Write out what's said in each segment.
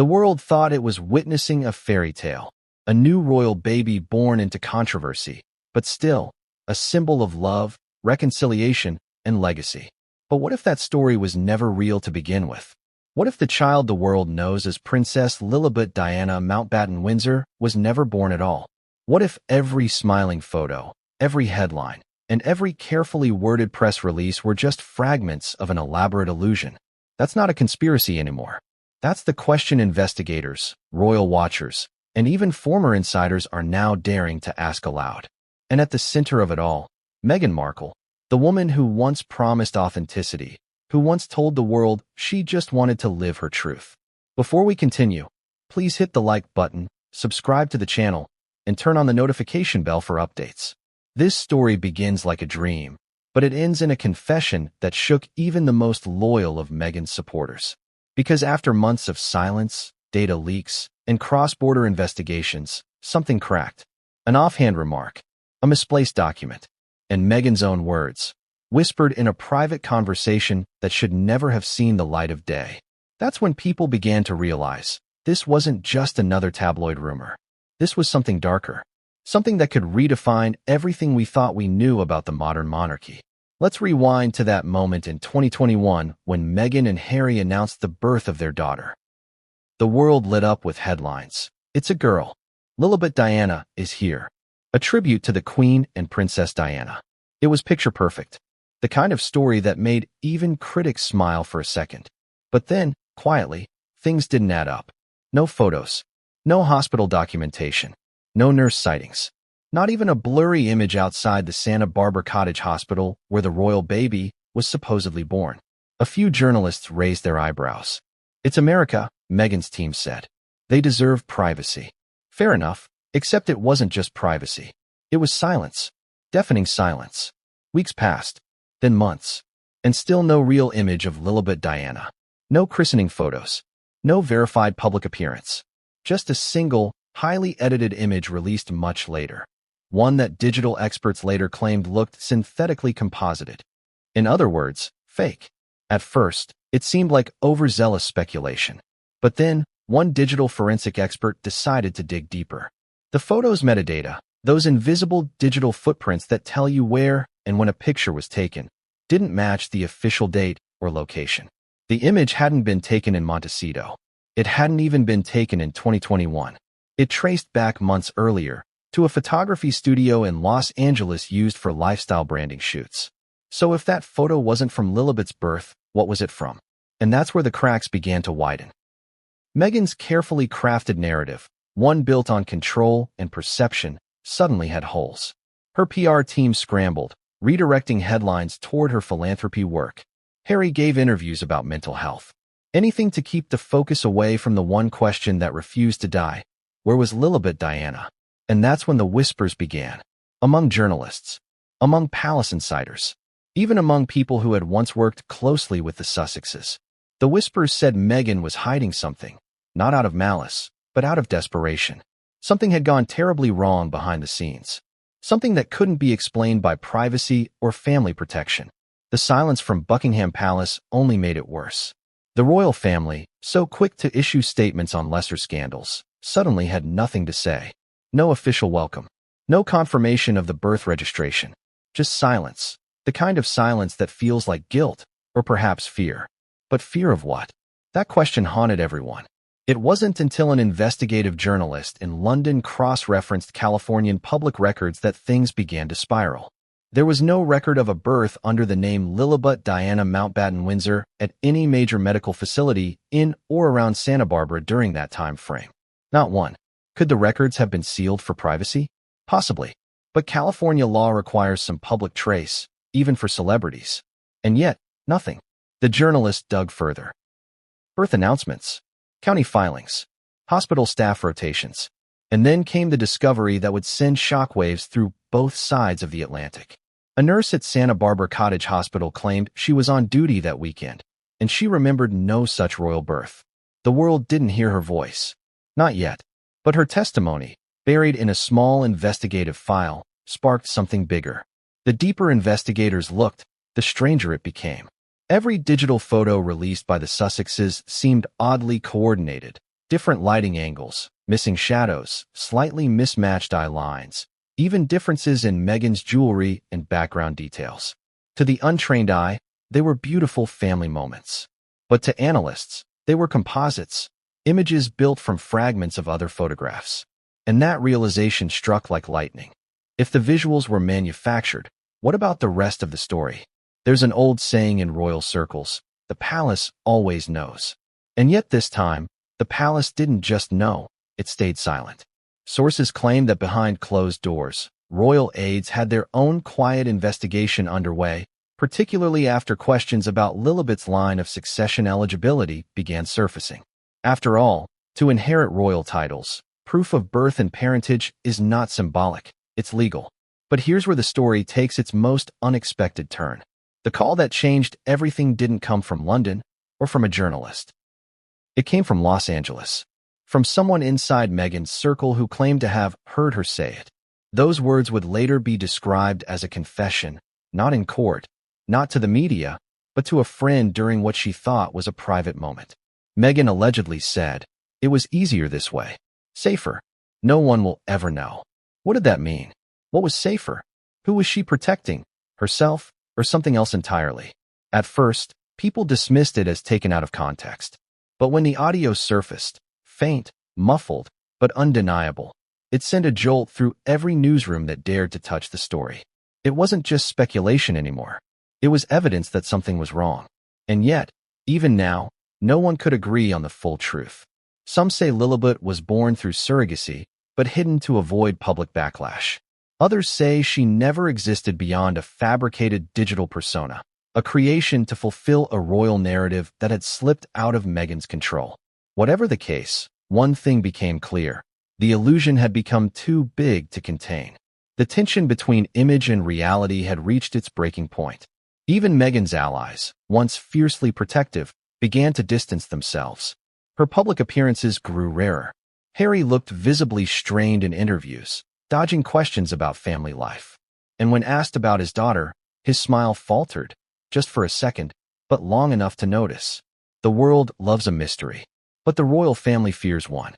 The world thought it was witnessing a fairy tale, a new royal baby born into controversy, but still, a symbol of love, reconciliation, and legacy. But what if that story was never real to begin with? What if the child the world knows as Princess Lilibet Diana Mountbatten-Windsor was never born at all? What if every smiling photo, every headline, and every carefully worded press release were just fragments of an elaborate illusion? That's not a conspiracy anymore. That's the question investigators, royal watchers, and even former insiders are now daring to ask aloud. And at the center of it all, Meghan Markle, the woman who once promised authenticity, who once told the world she just wanted to live her truth. Before we continue, please hit the like button, subscribe to the channel, and turn on the notification bell for updates. This story begins like a dream, but it ends in a confession that shook even the most loyal of Meghan's supporters. Because after months of silence, data leaks, and cross-border investigations, something cracked. An offhand remark, a misplaced document, and Meghan's own words, whispered in a private conversation that should never have seen the light of day. That's when people began to realize this wasn't just another tabloid rumor. This was something darker, something that could redefine everything we thought we knew about the modern monarchy. Let's rewind to that moment in 2021 when Meghan and Harry announced the birth of their daughter. The world lit up with headlines. It's a girl. Lilibet Diana is here. A tribute to the Queen and Princess Diana. It was picture perfect. The kind of story that made even critics smile for a second. But then, quietly, things didn't add up. No photos. No hospital documentation. No nurse sightings. Not even a blurry image outside the Santa Barbara Cottage Hospital where the royal baby was supposedly born. A few journalists raised their eyebrows. It's America, Meghan's team said. They deserve privacy. Fair enough, except it wasn't just privacy. It was silence. Deafening silence. Weeks passed, then months, and still no real image of Lilibet Diana. No christening photos. No verified public appearance. Just a single, highly edited image released much later. One that digital experts later claimed looked synthetically composited. In other words, fake. At first, it seemed like overzealous speculation. But then, one digital forensic expert decided to dig deeper. The photo's metadata, those invisible digital footprints that tell you where and when a picture was taken, didn't match the official date or location. The image hadn't been taken in Montecito. It hadn't even been taken in 2021. It traced back months earlier, to a photography studio in Los Angeles used for lifestyle branding shoots. So if that photo wasn't from Lilibet's birth, what was it from? And that's where the cracks began to widen. Meghan's carefully crafted narrative, one built on control and perception, suddenly had holes. Her PR team scrambled, redirecting headlines toward her philanthropy work. Harry gave interviews about mental health. Anything to keep the focus away from the one question that refused to die. Where was Lilibet Diana? And that's when the whispers began. Among journalists. Among palace insiders. Even among people who had once worked closely with the Sussexes. The whispers said Meghan was hiding something. Not out of malice, but out of desperation. Something had gone terribly wrong behind the scenes. Something that couldn't be explained by privacy or family protection. The silence from Buckingham Palace only made it worse. The royal family, so quick to issue statements on lesser scandals, suddenly had nothing to say. No official welcome. No confirmation of the birth registration. Just silence. The kind of silence that feels like guilt, or perhaps fear. But fear of what? That question haunted everyone. It wasn't until an investigative journalist in London cross-referenced Californian public records that things began to spiral. There was no record of a birth under the name Lilibet Diana Mountbatten-Windsor at any major medical facility in or around Santa Barbara during that time frame. Not one. Could the records have been sealed for privacy? Possibly. But California law requires some public trace, even for celebrities. And yet, nothing. The journalist dug further. Birth announcements, county filings, hospital staff rotations, and then came the discovery that would send shockwaves through both sides of the Atlantic. A nurse at Santa Barbara Cottage Hospital claimed she was on duty that weekend, and she remembered no such royal birth. The world didn't hear her voice. Not yet. But her testimony, buried in a small investigative file, sparked something bigger. The deeper investigators looked, the stranger it became. Every digital photo released by the Sussexes seemed oddly coordinated, Different lighting angles, missing shadows, slightly mismatched eye lines, even differences in Meghan's jewelry and background details. To the untrained eye, they were beautiful family moments. But to analysts, they were composites, images built from fragments of other photographs. And that realization struck like lightning. If the visuals were manufactured, what about the rest of the story? There's an old saying in royal circles, the palace always knows. And yet this time, the palace didn't just know, it stayed silent. Sources claim that behind closed doors, royal aides had their own quiet investigation underway, particularly after questions about Lilibet's line of succession eligibility began surfacing. After all, to inherit royal titles, proof of birth and parentage is not symbolic, it's legal. But here's where the story takes its most unexpected turn. The call that changed everything didn't come from London or from a journalist. It came from Los Angeles, from someone inside Meghan's circle who claimed to have heard her say it. Those words would later be described as a confession, not in court, not to the media, but to a friend during what she thought was a private moment. Meghan allegedly said, "It was easier this way. Safer. No one will ever know." What did that mean? What was safer? Who was she protecting? Herself or something else entirely? At first, people dismissed it as taken out of context. But when the audio surfaced, faint, muffled, but undeniable, it sent a jolt through every newsroom that dared to touch the story. It wasn't just speculation anymore. It was evidence that something was wrong. And yet, even now, no one could agree on the full truth. Some say Lilibet was born through surrogacy, but hidden to avoid public backlash. Others say she never existed beyond a fabricated digital persona, a creation to fulfill a royal narrative that had slipped out of Meghan's control. Whatever the case, one thing became clear. The illusion had become too big to contain. The tension between image and reality had reached its breaking point. Even Meghan's allies, once fiercely protective, began to distance themselves. Her public appearances grew rarer. Harry looked visibly strained in interviews, dodging questions about family life. And when asked about his daughter, his smile faltered, just for a second, but long enough to notice. The world loves a mystery, but the royal family fears one.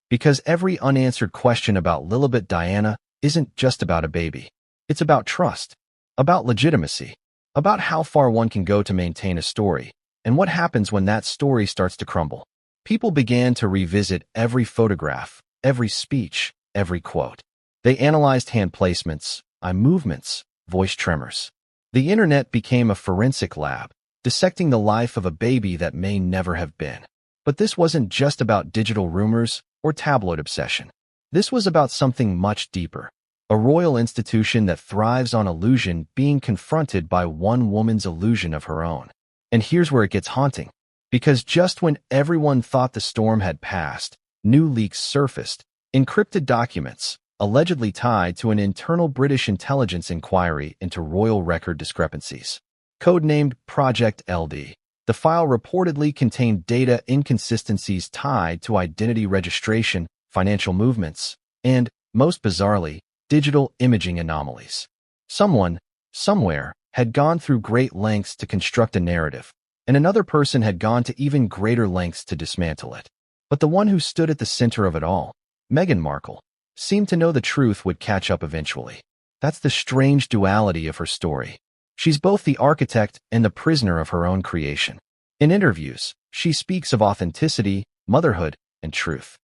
Because every unanswered question about Lilibet Diana isn't just about a baby. It's about trust, about legitimacy, about how far one can go to maintain a story, and what happens when that story starts to crumble. People began to revisit every photograph, every speech, every quote. They analyzed hand placements, eye movements, voice tremors. The internet became a forensic lab, dissecting the life of a baby that may never have been. But this wasn't just about digital rumors or tabloid obsession. This was about something much deeper. A royal institution that thrives on illusion being confronted by one woman's illusion of her own. And here's where it gets haunting. Because just when everyone thought the storm had passed, new leaks surfaced, encrypted documents, allegedly tied to an internal British intelligence inquiry into royal record discrepancies. Codenamed Project LD, the file reportedly contained data inconsistencies tied to identity registration, financial movements, and, most bizarrely, digital imaging anomalies. Someone, somewhere, had gone through great lengths to construct a narrative, and another person had gone to even greater lengths to dismantle it. But the one who stood at the center of it all, Meghan Markle, seemed to know the truth would catch up eventually. That's the strange duality of her story. She's both the architect and the prisoner of her own creation. In interviews, she speaks of authenticity, motherhood, and truth.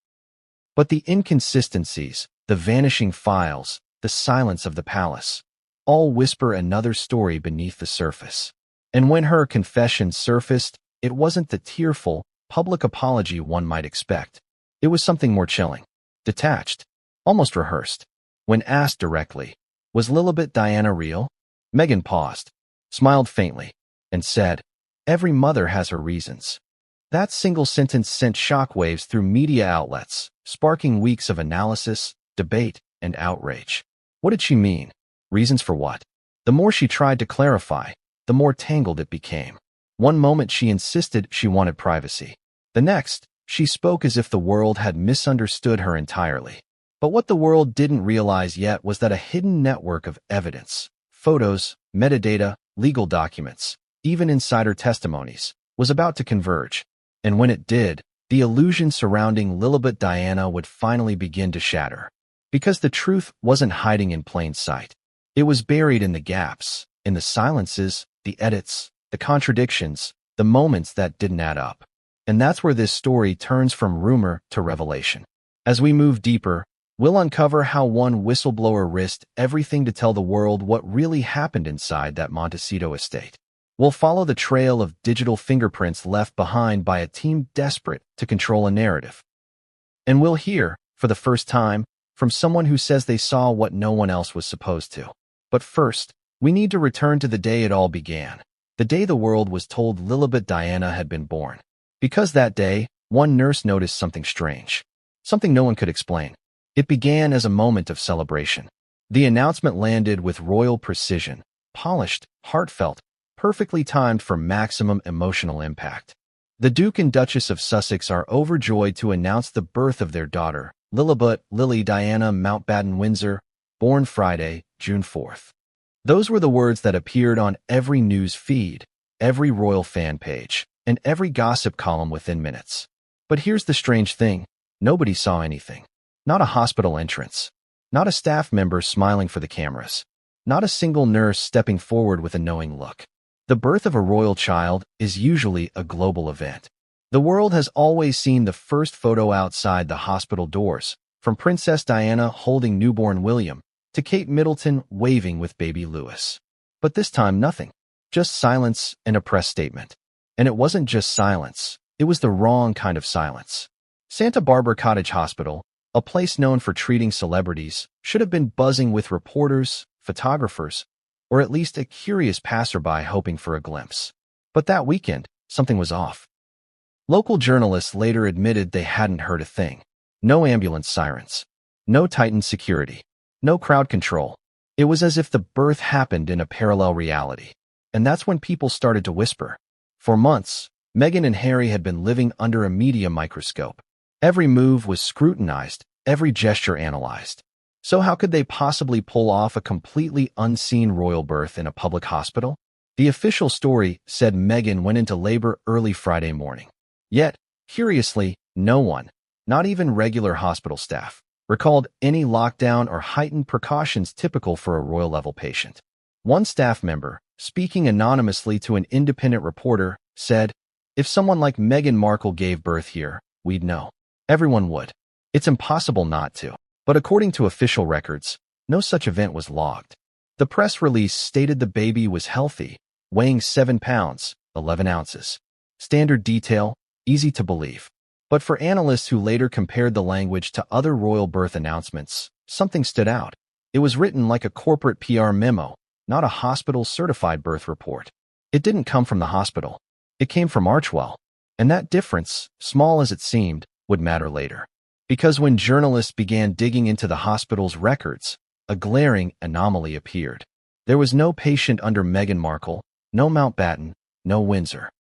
But the inconsistencies, the vanishing files, the silence of the palace, all whisper another story beneath the surface. And when her confession surfaced, it wasn't the tearful, public apology one might expect. It was something more chilling, detached, almost rehearsed. When asked directly, "Was Lilibet Diana real?" Meghan paused, smiled faintly, and said, "Every mother has her reasons." That single sentence sent shockwaves through media outlets, sparking weeks of analysis, debate, and outrage. What did she mean? Reasons for what? The more she tried to clarify, the more tangled it became. One moment she insisted she wanted privacy. The next, she spoke as if the world had misunderstood her entirely. But what the world didn't realize yet was that a hidden network of evidence, photos, metadata, legal documents, even insider testimonies, was about to converge. And when it did, the illusion surrounding Lilibet Diana would finally begin to shatter. Because the truth wasn't hiding in plain sight. It was buried in the gaps, in the silences, the edits, the contradictions, the moments that didn't add up. And that's where this story turns from rumor to revelation. As we move deeper, we'll uncover how one whistleblower risked everything to tell the world what really happened inside that Montecito estate. We'll follow the trail of digital fingerprints left behind by a team desperate to control a narrative. And we'll hear, for the first time, from someone who says they saw what no one else was supposed to. But first, we need to return to the day it all began, the day the world was told Lilibet Diana had been born. Because that day, one nurse noticed something strange, something no one could explain. It began as a moment of celebration. The announcement landed with royal precision, polished, heartfelt, perfectly timed for maximum emotional impact. The Duke and Duchess of Sussex are overjoyed to announce the birth of their daughter, Lilibet Lily Diana Mountbatten-Windsor, born Friday, June 4th. Those were the words that appeared on every news feed, every royal fan page, and every gossip column within minutes. But here's the strange thing. Nobody saw anything. Not a hospital entrance. Not a staff member smiling for the cameras. Not a single nurse stepping forward with a knowing look. The birth of a royal child is usually a global event. The world has always seen the first photo outside the hospital doors, from Princess Diana holding newborn William to Kate Middleton waving with baby Louis. But this time, nothing. Just silence and a press statement. And it wasn't just silence. It was the wrong kind of silence. Santa Barbara Cottage Hospital, a place known for treating celebrities, should have been buzzing with reporters, photographers, or at least a curious passerby hoping for a glimpse. But that weekend, something was off. Local journalists later admitted they hadn't heard a thing. No ambulance sirens. No tightened security. No crowd control. It was as if the birth happened in a parallel reality. And that's when people started to whisper. For months, Meghan and Harry had been living under a media microscope. Every move was scrutinized, every gesture analyzed. So how could they possibly pull off a completely unseen royal birth in a public hospital? The official story said Meghan went into labor early Friday morning. Yet, curiously, no one, not even regular hospital staff, recalled any lockdown or heightened precautions typical for a royal-level patient. One staff member, speaking anonymously to an independent reporter, said, "If someone like Meghan Markle gave birth here, we'd know. Everyone would. It's impossible not to." But according to official records, no such event was logged. The press release stated the baby was healthy, weighing 7 pounds, 11 ounces. Standard detail, easy to believe. But for analysts who later compared the language to other royal birth announcements, something stood out. It was written like a corporate PR memo, not a hospital-certified birth report. It didn't come from the hospital. It came from Archewell. And that difference, small as it seemed, would matter later. Because when journalists began digging into the hospital's records, a glaring anomaly appeared. There was no patient under Meghan Markle, no Mountbatten, no Windsor.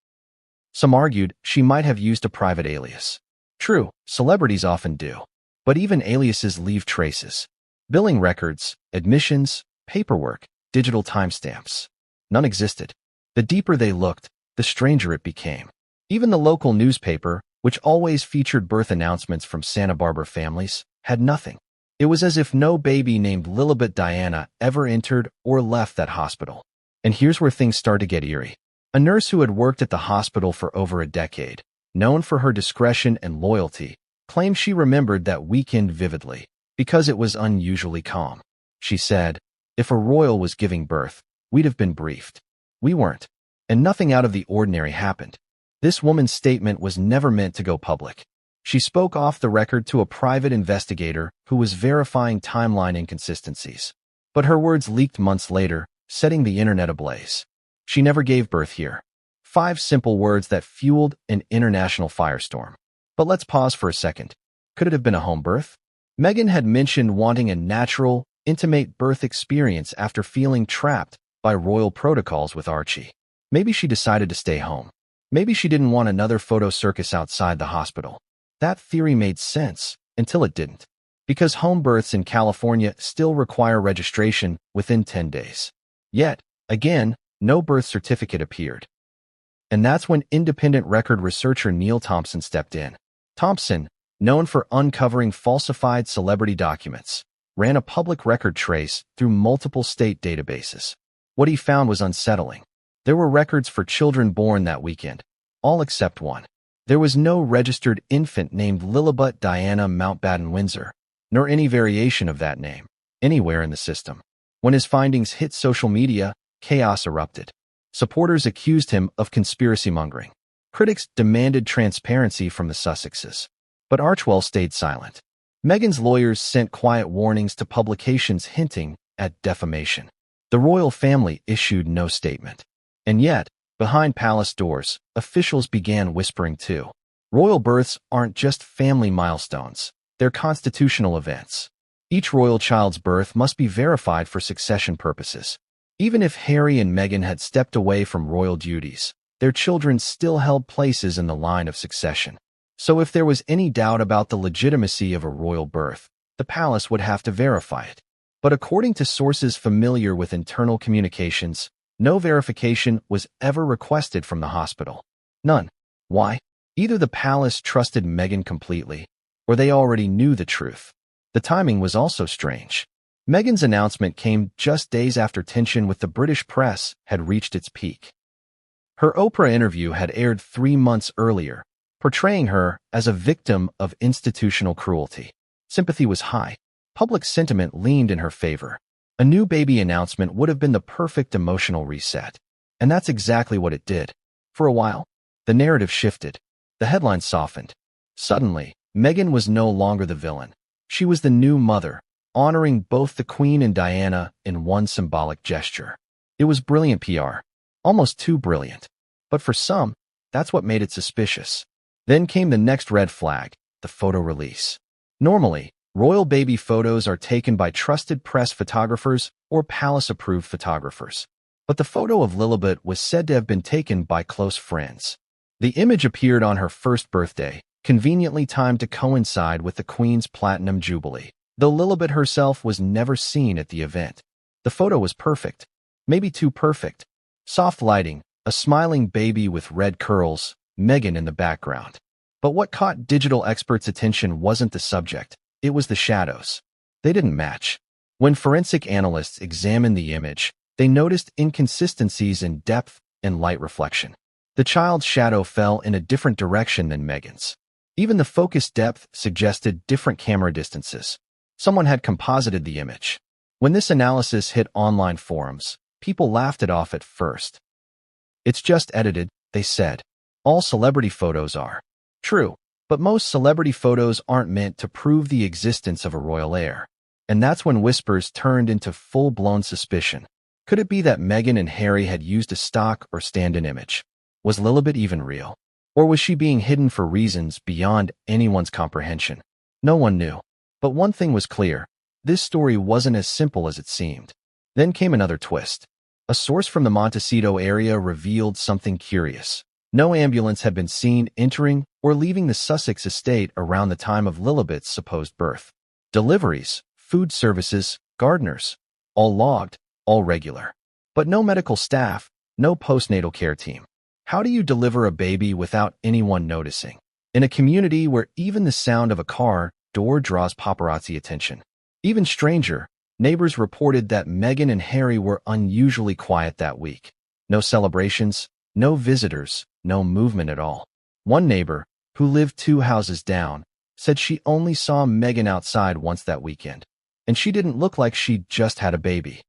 Some argued she might have used a private alias. True, celebrities often do. But even aliases leave traces. Billing records, admissions, paperwork, digital timestamps. None existed. The deeper they looked, the stranger it became. Even the local newspaper, which always featured birth announcements from Santa Barbara families, had nothing. It was as if no baby named Lilibet Diana ever entered or left that hospital. And here's where things start to get eerie. A nurse who had worked at the hospital for over a decade, known for her discretion and loyalty, claimed she remembered that weekend vividly because it was unusually calm. She said, "If a royal was giving birth, we'd have been briefed. We weren't. And nothing out of the ordinary happened." This woman's statement was never meant to go public. She spoke off the record to a private investigator who was verifying timeline inconsistencies. But her words leaked months later, setting the internet ablaze. She never gave birth here. 5 simple words that fueled an international firestorm. But let's pause for a second. Could it have been a home birth? Meghan had mentioned wanting a natural, intimate birth experience after feeling trapped by royal protocols with Archie. Maybe she decided to stay home. Maybe she didn't want another photo circus outside the hospital. That theory made sense, until it didn't. Because home births in California still require registration within 10 days. Yet, again, no birth certificate appeared. And that's when independent record researcher Neil Thompson stepped in. Thompson, known for uncovering falsified celebrity documents, ran a public record trace through multiple state databases. What he found was unsettling. There were records for children born that weekend, all except one. There was no registered infant named Lilibet Diana Mountbatten-Windsor, nor any variation of that name, anywhere in the system. When his findings hit social media, chaos erupted. Supporters accused him of conspiracy-mongering. Critics demanded transparency from the Sussexes. But Archewell stayed silent. Meghan's lawyers sent quiet warnings to publications hinting at defamation. The royal family issued no statement. And yet, behind palace doors, officials began whispering too. Royal births aren't just family milestones. They're constitutional events. Each royal child's birth must be verified for succession purposes. Even if Harry and Meghan had stepped away from royal duties, their children still held places in the line of succession. So if there was any doubt about the legitimacy of a royal birth, the palace would have to verify it. But according to sources familiar with internal communications, no verification was ever requested from the hospital. None. Why? Either the palace trusted Meghan completely, or they already knew the truth. The timing was also strange. Meghan's announcement came just days after tension with the British press had reached its peak. Her Oprah interview had aired 3 months earlier, portraying her as a victim of institutional cruelty. Sympathy was high. Public sentiment leaned in her favor. A new baby announcement would have been the perfect emotional reset. And that's exactly what it did. For a while, the narrative shifted. The headlines softened. Suddenly, Meghan was no longer the villain. She was the new mother, honoring both the Queen and Diana in one symbolic gesture. It was brilliant PR, almost too brilliant. But for some, that's what made it suspicious. Then came the next red flag, the photo release. Normally, royal baby photos are taken by trusted press photographers or palace-approved photographers. But the photo of Lilibet was said to have been taken by close friends. The image appeared on her first birthday, conveniently timed to coincide with the Queen's Platinum Jubilee, though Lilibet herself was never seen at the event. The photo was perfect, maybe too perfect. Soft lighting, a smiling baby with red curls, Meghan in the background. But what caught digital experts' attention wasn't the subject, it was the shadows. They didn't match. When forensic analysts examined the image, they noticed inconsistencies in depth and light reflection. The child's shadow fell in a different direction than Meghan's. Even the focus depth suggested different camera distances. Someone had composited the image. When this analysis hit online forums, people laughed it off at first. It's just edited, they said. All celebrity photos are. True, but most celebrity photos aren't meant to prove the existence of a royal heir. And that's when whispers turned into full-blown suspicion. Could it be that Meghan and Harry had used a stock or stand-in image? Was Lilibet even real? Or was she being hidden for reasons beyond anyone's comprehension? No one knew. But one thing was clear. This story wasn't as simple as it seemed. Then came another twist. A source from the Montecito area revealed something curious. No ambulance had been seen entering or leaving the Sussex estate around the time of Lilibet's supposed birth. Deliveries, food services, gardeners, all logged, all regular. But no medical staff, no postnatal care team. How do you deliver a baby without anyone noticing? In a community where even the sound of a car door draws paparazzi attention. Even stranger, neighbors reported that Meghan and Harry were unusually quiet that week. No celebrations, no visitors, no movement at all. One neighbor, who lived 2 houses down, said she only saw Meghan outside once that weekend. And she didn't look like she'd just had a baby.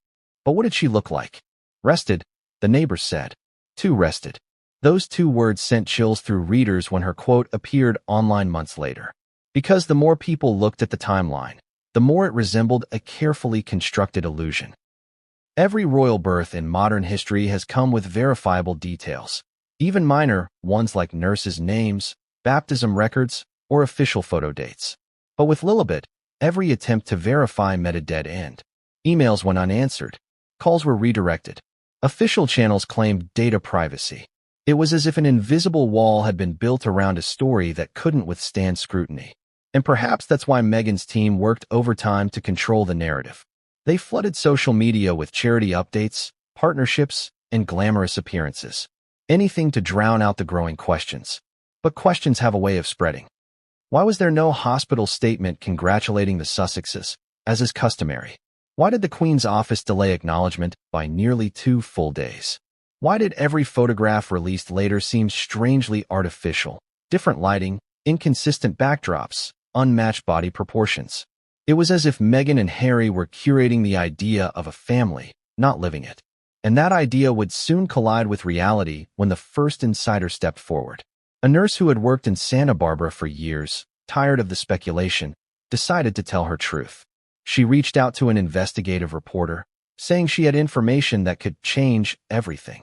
But what did she look like? Rested, the neighbor said. Too rested. Those 2 words sent chills through readers when her quote appeared online months later. Because the more people looked at the timeline, the more it resembled a carefully constructed illusion. Every royal birth in modern history has come with verifiable details, even minor ones like nurses' names, baptism records, or official photo dates. But with Lilibet, every attempt to verify met a dead end. Emails went unanswered. Calls were redirected. Official channels claimed data privacy. It was as if an invisible wall had been built around a story that couldn't withstand scrutiny. And perhaps that's why Meghan's team worked overtime to control the narrative. They flooded social media with charity updates, partnerships, and glamorous appearances. Anything to drown out the growing questions. But questions have a way of spreading. Why was there no hospital statement congratulating the Sussexes, as is customary? Why did the Queen's office delay acknowledgement by nearly 2 full days? Why did every photograph released later seem strangely artificial? Different lighting, inconsistent backdrops, unmatched body proportions. It was as if Meghan and Harry were curating the idea of a family, not living it. And that idea would soon collide with reality when the first insider stepped forward. A nurse who had worked in Santa Barbara for years, tired of the speculation, decided to tell her truth. She reached out to an investigative reporter, saying she had information that could change everything.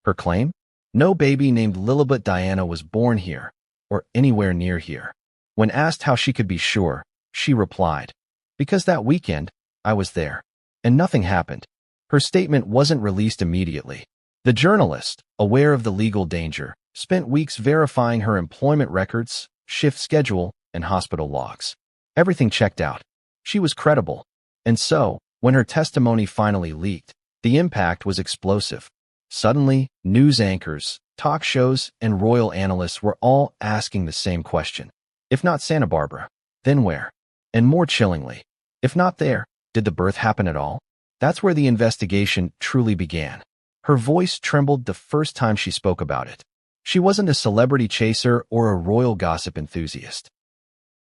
Her claim? No baby named Lilibet Diana was born here, or anywhere near here. When asked how she could be sure, she replied, "Because that weekend, I was there, and nothing happened." Her statement wasn't released immediately. The journalist, aware of the legal danger, spent weeks verifying her employment records, shift schedule, and hospital logs. Everything checked out. She was credible. And so, when her testimony finally leaked, the impact was explosive. Suddenly, news anchors, talk shows, and royal analysts were all asking the same question. If not Santa Barbara, then where? And more chillingly, if not there, did the birth happen at all? That's where the investigation truly began. Her voice trembled the first time she spoke about it. She wasn't a celebrity chaser or a royal gossip enthusiast.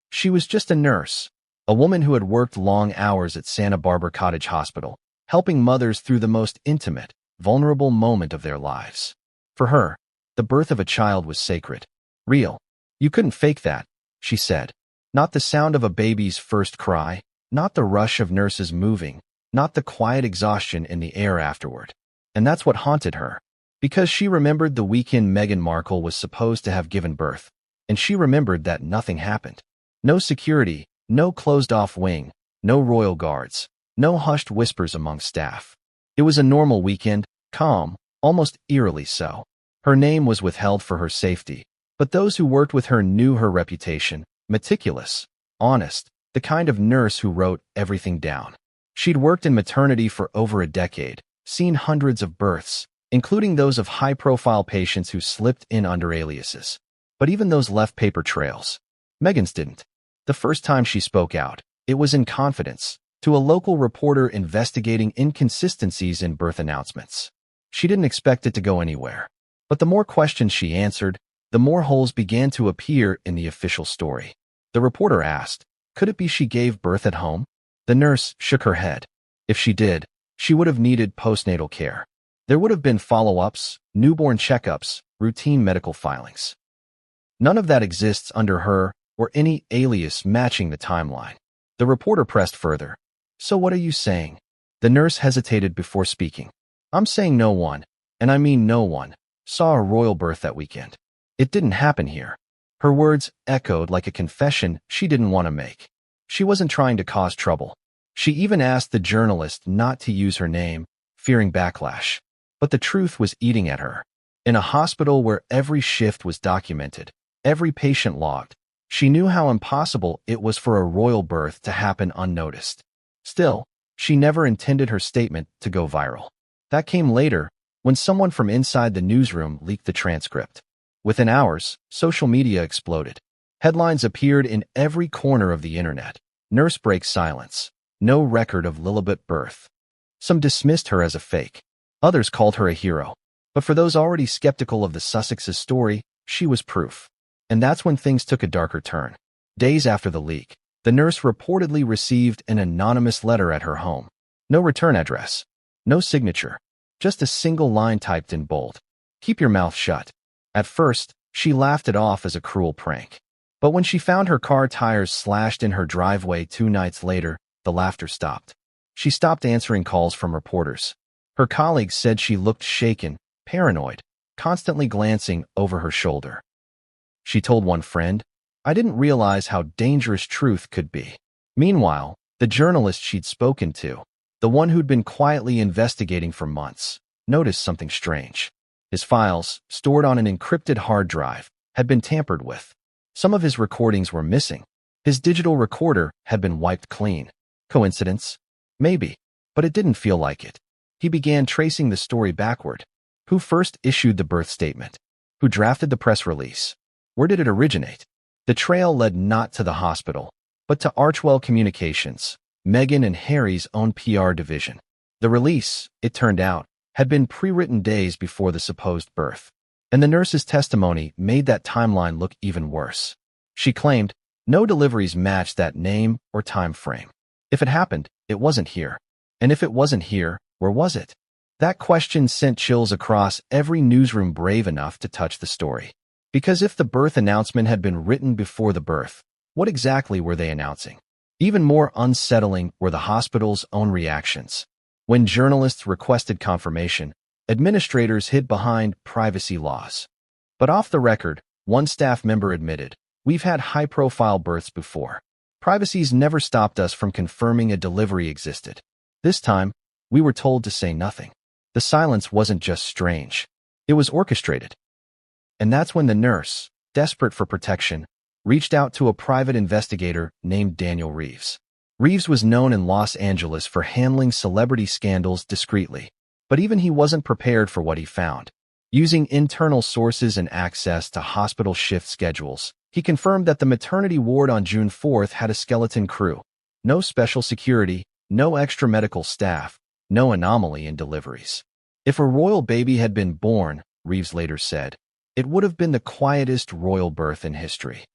She was just a nurse, a woman who had worked long hours at Santa Barbara Cottage Hospital, helping mothers through the most intimate, vulnerable moment of their lives. For her, the birth of a child was sacred. Real. You couldn't fake that, she said. Not the sound of a baby's first cry, not the rush of nurses moving, not the quiet exhaustion in the air afterward. And that's what haunted her. Because she remembered the weekend Meghan Markle was supposed to have given birth, and she remembered that nothing happened. No security, no closed-off wing, no royal guards, no hushed whispers among staff. It was a normal weekend, calm, almost eerily so. Her name was withheld for her safety, but those who worked with her knew her reputation, meticulous, honest, the kind of nurse who wrote everything down. She'd worked in maternity for over a decade, seen hundreds of births, including those of high-profile patients who slipped in under aliases. But even those left paper trails. Meghan's didn't. The first time she spoke out, it was in confidence, to a local reporter investigating inconsistencies in birth announcements. She didn't expect it to go anywhere. But the more questions she answered, the more holes began to appear in the official story. The reporter asked, could it be she gave birth at home? The nurse shook her head. If she did, she would have needed postnatal care. There would have been follow-ups, newborn checkups, routine medical filings. None of that exists under her or any alias matching the timeline. The reporter pressed further. So what are you saying? The nurse hesitated before speaking. I'm saying no one, and I mean no one, saw a royal birth that weekend. It didn't happen here. Her words echoed like a confession she didn't want to make. She wasn't trying to cause trouble. She even asked the journalist not to use her name, fearing backlash. But the truth was eating at her. In a hospital where every shift was documented, every patient logged, she knew how impossible it was for a royal birth to happen unnoticed. Still, she never intended her statement to go viral. That came later, when someone from inside the newsroom leaked the transcript. Within hours, social media exploded. Headlines appeared in every corner of the internet. Nurse breaks silence. No record of Lilibet birth. Some dismissed her as a fake. Others called her a hero. But for those already skeptical of the Sussexes' story, she was proof. And that's when things took a darker turn. Days after the leak, the nurse reportedly received an anonymous letter at her home. No return address. No signature. Just a single line typed in bold. Keep your mouth shut. At first, she laughed it off as a cruel prank. But when she found her car tires slashed in her driveway 2 nights later, the laughter stopped. She stopped answering calls from reporters. Her colleagues said she looked shaken, paranoid, constantly glancing over her shoulder. She told one friend, I didn't realize how dangerous truth could be. Meanwhile, the journalist she'd spoken to, the one who'd been quietly investigating for months, noticed something strange. His files, stored on an encrypted hard drive, had been tampered with. Some of his recordings were missing. His digital recorder had been wiped clean. Coincidence? Maybe, but it didn't feel like it. He began tracing the story backward. Who first issued the birth statement? Who drafted the press release? Where did it originate? The trail led not to the hospital, but to Archwell Communications, Meghan and Harry's own PR division. The release, it turned out, had been pre-written days before the supposed birth, and the nurse's testimony made that timeline look even worse. She claimed no deliveries matched that name or time frame. If it happened, it wasn't here. And if it wasn't here, where was it? That question sent chills across every newsroom brave enough to touch the story. Because if the birth announcement had been written before the birth, what exactly were they announcing? Even more unsettling were the hospital's own reactions. When journalists requested confirmation, administrators hid behind privacy laws. But off the record, one staff member admitted, "We've had high-profile births before. Privacy's never stopped us from confirming a delivery existed. This time, we were told to say nothing." The silence wasn't just strange. It was orchestrated. And that's when the nurse, desperate for protection, reached out to a private investigator named Daniel Reeves. Reeves was known in Los Angeles for handling celebrity scandals discreetly, but even he wasn't prepared for what he found. Using internal sources and access to hospital shift schedules, he confirmed that the maternity ward on June 4th had a skeleton crew. No special security, no extra medical staff, no anomaly in deliveries. If a royal baby had been born, Reeves later said, it would have been the quietest royal birth in history.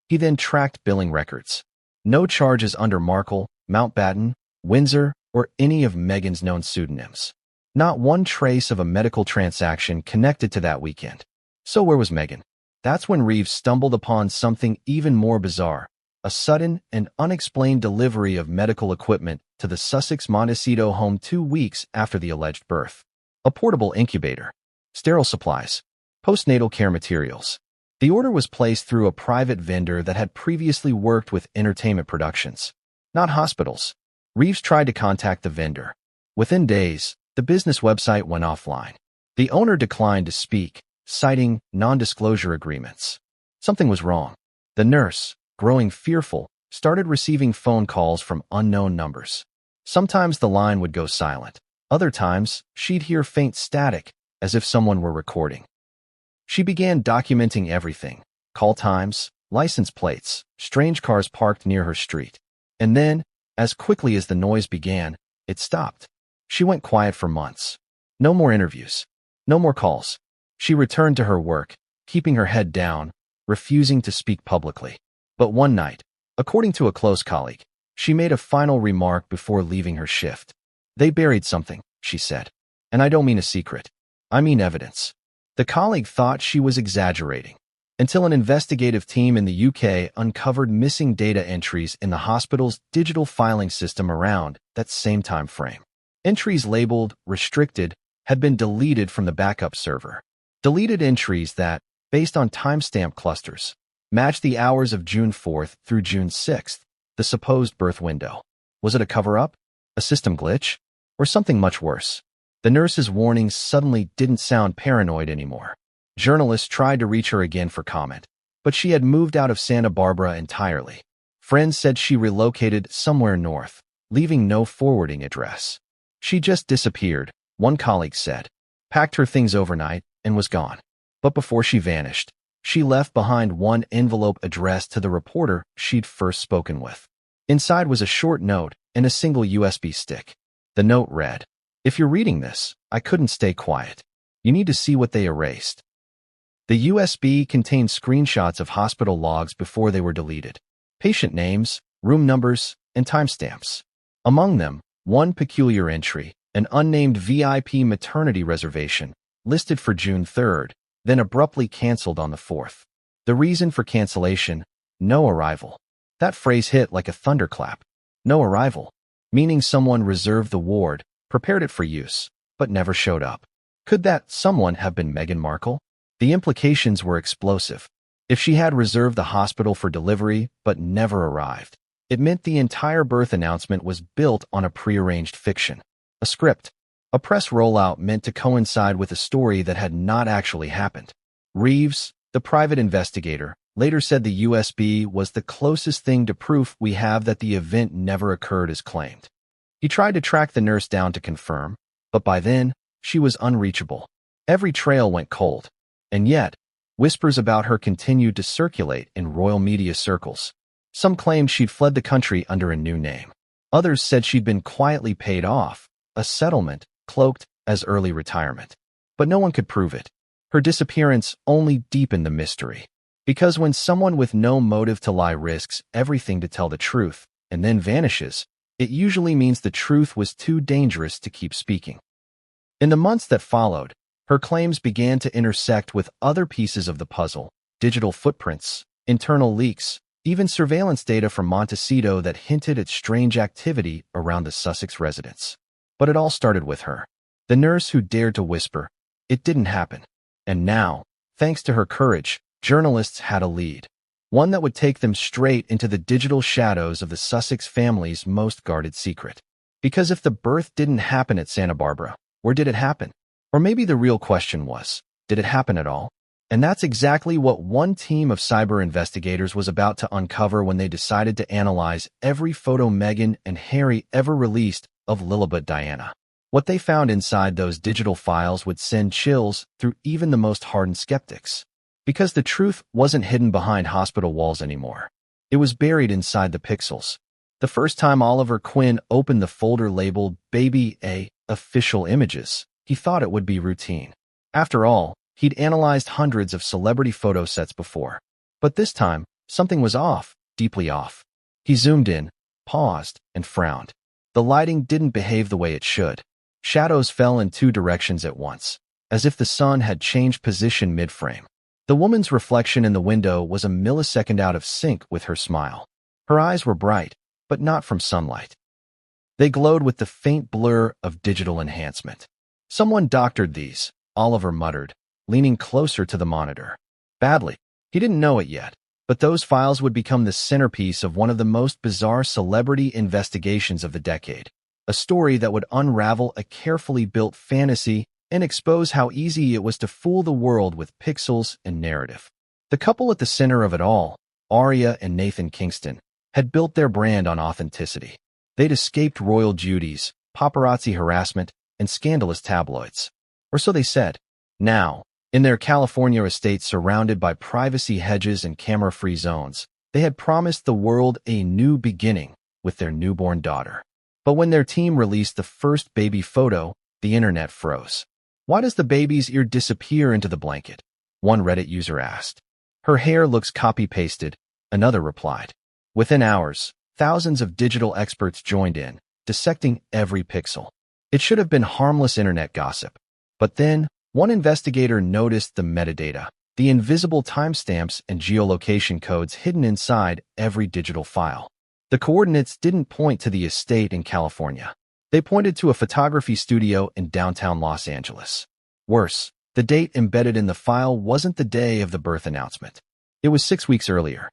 He then tracked billing records. No charges under Markle, Mountbatten, Windsor, or any of Meghan's known pseudonyms. Not one trace of a medical transaction connected to that weekend. So where was Meghan? That's when Reeves stumbled upon something even more bizarre. A sudden and unexplained delivery of medical equipment to the Sussex Montecito home 2 weeks after the alleged birth. A portable incubator, sterile supplies, postnatal care materials. The order was placed through a private vendor that had previously worked with entertainment productions, not hospitals. Reeves tried to contact the vendor. Within days, the business website went offline. The owner declined to speak, citing non-disclosure agreements. Something was wrong. The nurse, growing fearful, started receiving phone calls from unknown numbers. Sometimes the line would go silent. Other times, she'd hear faint static, as if someone were recording. She began documenting everything: call times, license plates, strange cars parked near her street. And then, as quickly as the noise began, it stopped. She went quiet for months. No more interviews. No more calls. She returned to her work, keeping her head down, refusing to speak publicly. But one night, according to a close colleague, she made a final remark before leaving her shift. "They buried something," she said. "And I don't mean a secret. I mean evidence." The colleague thought she was exaggerating, until an investigative team in the UK uncovered missing data entries in the hospital's digital filing system around that same time frame. Entries labeled restricted had been deleted from the backup server. Deleted entries that, based on timestamp clusters, matched the hours of June 4th through June 6th, the supposed birth window. Was it a cover-up, a system glitch, or something much worse? The nurse's warnings suddenly didn't sound paranoid anymore. Journalists tried to reach her again for comment, but she had moved out of Santa Barbara entirely. Friends said she relocated somewhere north, leaving no forwarding address. She just disappeared, one colleague said, packed her things overnight, and was gone. But before she vanished, she left behind one envelope addressed to the reporter she'd first spoken with. Inside was a short note and a single USB stick. The note read, "If you're reading this, I couldn't stay quiet. You need to see what they erased." The USB contained screenshots of hospital logs before they were deleted, patient names, room numbers, and timestamps. Among them, one peculiar entry, an unnamed VIP maternity reservation, listed for June 3rd, then abruptly canceled on the 4th. The reason for cancellation: no arrival. That phrase hit like a thunderclap. No arrival, meaning someone reserved the ward, prepared it for use, but never showed up. Could that someone have been Meghan Markle? The implications were explosive. If she had reserved the hospital for delivery but never arrived, it meant the entire birth announcement was built on a prearranged fiction, a script, a press rollout meant to coincide with a story that had not actually happened. Reeves, the private investigator, later said the USB was the closest thing to proof we have that the event never occurred as claimed. He tried to track the nurse down to confirm, but by then, she was unreachable. Every trail went cold. And yet, Whispers about her continued to circulate in royal media circles. Some claimed she'd fled the country under a new name. Others said she'd been quietly paid off, a settlement cloaked as early retirement. But no one could prove it. Her disappearance only deepened the mystery. Because when someone with no motive to lie risks everything to tell the truth and then vanishes, it usually means the truth was too dangerous to keep speaking. In the months that followed, her claims began to intersect with other pieces of the puzzle: digital footprints, internal leaks, even surveillance data from Montecito that hinted at strange activity around the Sussex residence. But it all started with her, the nurse who dared to whisper, "It didn't happen." And now, thanks to her courage, journalists had a lead, one that would take them straight into the digital shadows of the Sussex family's most guarded secret. Because if the birth didn't happen at Santa Barbara, where did it happen? Or maybe the real question was, did it happen at all? And that's exactly what one team of cyber investigators was about to uncover when they decided to analyze every photo Meghan and Harry ever released of Lilibet Diana. What they found inside those digital files would send chills through even the most hardened skeptics. Because the truth wasn't hidden behind hospital walls anymore. It was buried inside the pixels. The first time Oliver Quinn opened the folder labeled Baby A, Official Images, he thought it would be routine. After all, he'd analyzed hundreds of celebrity photo sets before. But this time, something was off, deeply off. He zoomed in, paused, and frowned. The lighting didn't behave the way it should. Shadows fell in two directions at once, as if the sun had changed position mid-frame. The woman's reflection in the window was a millisecond out of sync with her smile. Her eyes were bright, but not from sunlight. They glowed with the faint blur of digital enhancement. "Someone doctored these," Oliver muttered, leaning closer to the monitor. Badly. He didn't know it yet, but those files would become the centerpiece of one of the most bizarre celebrity investigations of the decade. A story that would unravel a carefully built fantasy and expose how easy it was to fool the world with pixels and narrative. The couple at the center of it all, Arya and Nathan Kingston, had built their brand on authenticity. They'd escaped royal duties, paparazzi harassment, and scandalous tabloids. Or so they said. Now, in their California estate surrounded by privacy hedges and camera-free zones, they had promised the world a new beginning with their newborn daughter. But when their team released the first baby photo, the internet froze. "Why does the baby's ear disappear into the blanket?" one Reddit user asked. "Her hair looks copy-pasted," another replied. Within hours, thousands of digital experts joined in, dissecting every pixel. It should have been harmless internet gossip. But then, one investigator noticed the metadata, the invisible timestamps and geolocation codes hidden inside every digital file. The coordinates didn't point to the estate in California. They pointed to a photography studio in downtown Los Angeles. Worse, the date embedded in the file wasn't the day of the birth announcement. It was 6 weeks earlier.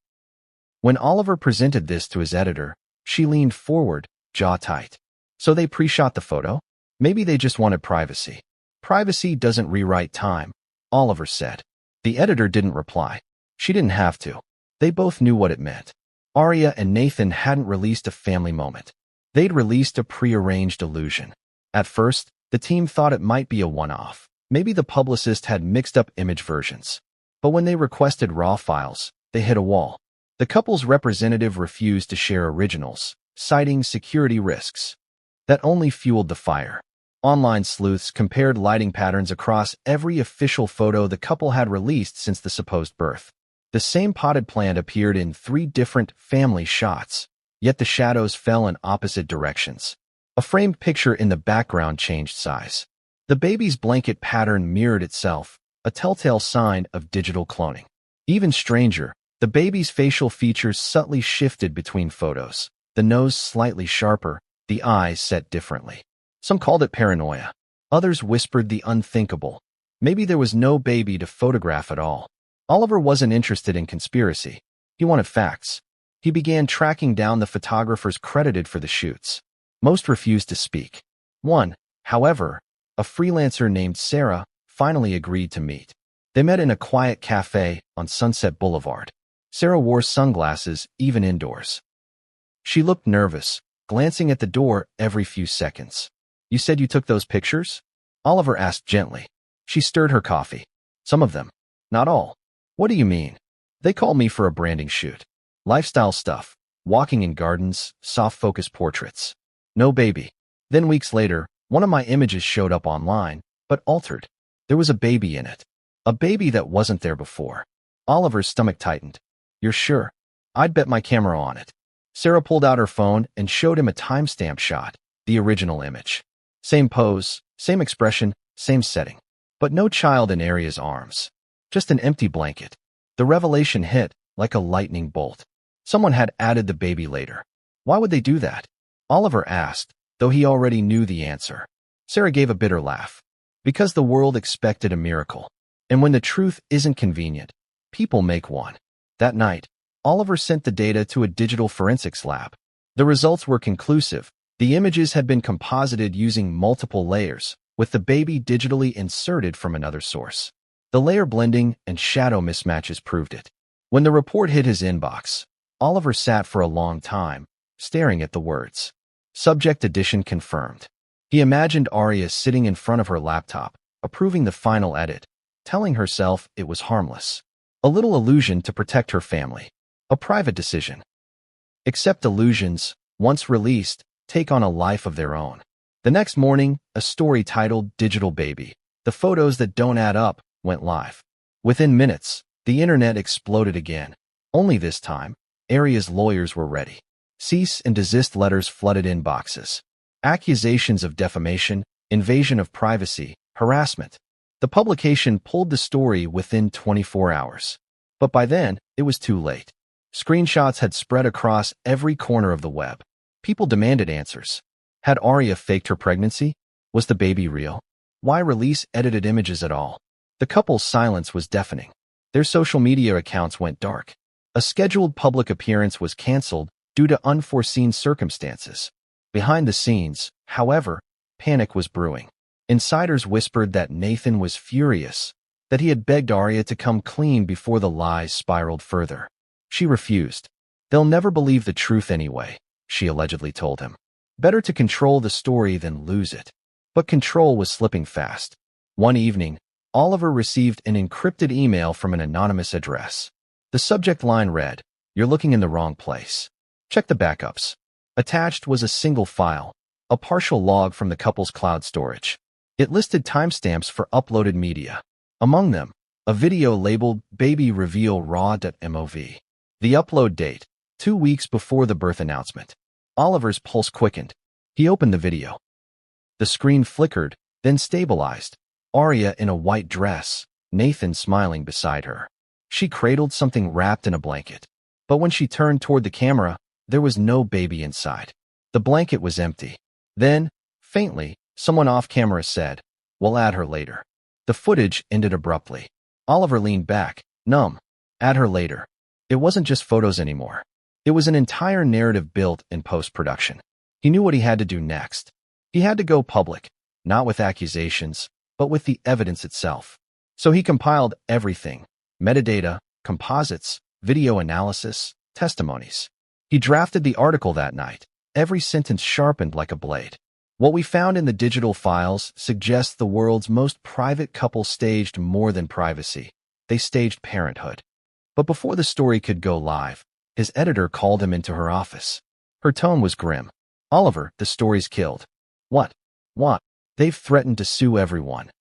When Oliver presented this to his editor, she leaned forward, jaw tight. "So they pre-shot the photo? Maybe they just wanted privacy." "Privacy doesn't rewrite time," Oliver said. The editor didn't reply. She didn't have to. They both knew what it meant. Arya and Nathan hadn't released a family moment. They'd released a prearranged illusion. At first, the team thought it might be a one-off. Maybe the publicist had mixed up image versions. But when they requested raw files, they hit a wall. The couple's representative refused to share originals, citing security risks. That only fueled the fire. Online sleuths compared lighting patterns across every official photo the couple had released since the supposed birth. The same potted plant appeared in 3 different family shots, yet the shadows fell in opposite directions. A framed picture in the background changed size. The baby's blanket pattern mirrored itself, a telltale sign of digital cloning. Even stranger, the baby's facial features subtly shifted between photos, the nose slightly sharper, the eyes set differently. Some called it paranoia. Others whispered the unthinkable. Maybe there was no baby to photograph at all. Oliver wasn't interested in conspiracy. He wanted facts. He began tracking down the photographers credited for the shoots. Most refused to speak. One, however, a freelancer named Sarah, finally agreed to meet. They met in a quiet cafe on Sunset Boulevard. Sarah wore sunglasses even indoors. She looked nervous, glancing at the door every few seconds. "You said you took those pictures?" Oliver asked gently. She stirred her coffee. "Some of them. Not all." What do you mean? They called me for a branding shoot. Lifestyle stuff. Walking in gardens, soft focus portraits. No baby. Then weeks later, one of my images showed up online, but altered. There was a baby in it. A baby that wasn't there before. Oliver's stomach tightened. You're sure? I'd bet my camera on it. Sarah pulled out her phone and showed him a timestamp shot, the original image. Same pose, same expression, same setting. But no child in Aria's arms. Just an empty blanket. The revelation hit like a lightning bolt. Someone had added the baby later. Why would they do that? Oliver asked, though he already knew the answer. Sarah gave a bitter laugh. Because the world expected a miracle. And when the truth isn't convenient, people make one. That night, Oliver sent the data to a digital forensics lab. The results were conclusive. The images had been composited using multiple layers, with the baby digitally inserted from another source. The layer blending and shadow mismatches proved it. When the report hit his inbox, Oliver sat for a long time, staring at the words. Subject edition confirmed. He imagined Aria sitting in front of her laptop, approving the final edit, telling herself it was harmless. A little illusion to protect her family. A private decision. Except illusions, once released, take on a life of their own. The next morning, a story titled Digital Baby, The Photos That Don't Add Up, went live. Within minutes, the internet exploded again. Only this time, Aria's lawyers were ready. Cease and desist letters flooded inboxes. Accusations of defamation, invasion of privacy, harassment. The publication pulled the story within 24 hours. But by then, it was too late. Screenshots had spread across every corner of the web. People demanded answers. Had Aria faked her pregnancy? Was the baby real? Why release edited images at all? The couple's silence was deafening. Their social media accounts went dark. A scheduled public appearance was canceled due to unforeseen circumstances. Behind the scenes, however, panic was brewing. Insiders whispered that Nathan was furious, that he had begged Aria to come clean before the lies spiraled further. She refused. They'll never believe the truth anyway, she allegedly told him. Better to control the story than lose it. But control was slipping fast. One evening, Oliver received an encrypted email from an anonymous address. The subject line read, "You're looking in the wrong place. Check the backups." Attached was a single file, a partial log from the couple's cloud storage. It listed timestamps for uploaded media. Among them, a video labeled Baby Reveal Raw.mov. The upload date, 2 weeks before the birth announcement. Oliver's pulse quickened. He opened the video. The screen flickered, then stabilized. Aria in a white dress, Nathan smiling beside her. She cradled something wrapped in a blanket. But when she turned toward the camera, there was no baby inside. The blanket was empty. Then, faintly, someone off-camera said, "We'll add her later." The footage ended abruptly. Oliver leaned back, numb. Add her later. It wasn't just photos anymore. It was an entire narrative built in post-production. He knew what he had to do next. He had to go public, not with accusations, but with the evidence itself. So he compiled everything: metadata, composites, video analysis, testimonies. He drafted the article that night, every sentence sharpened like a blade. What we found in the digital files suggests the world's most private couple staged more than privacy. They staged parenthood. But before the story could go live, his editor called him into her office. Her tone was grim. "Oliver, the story's killed." "What? What?" "They've threatened to sue everyone.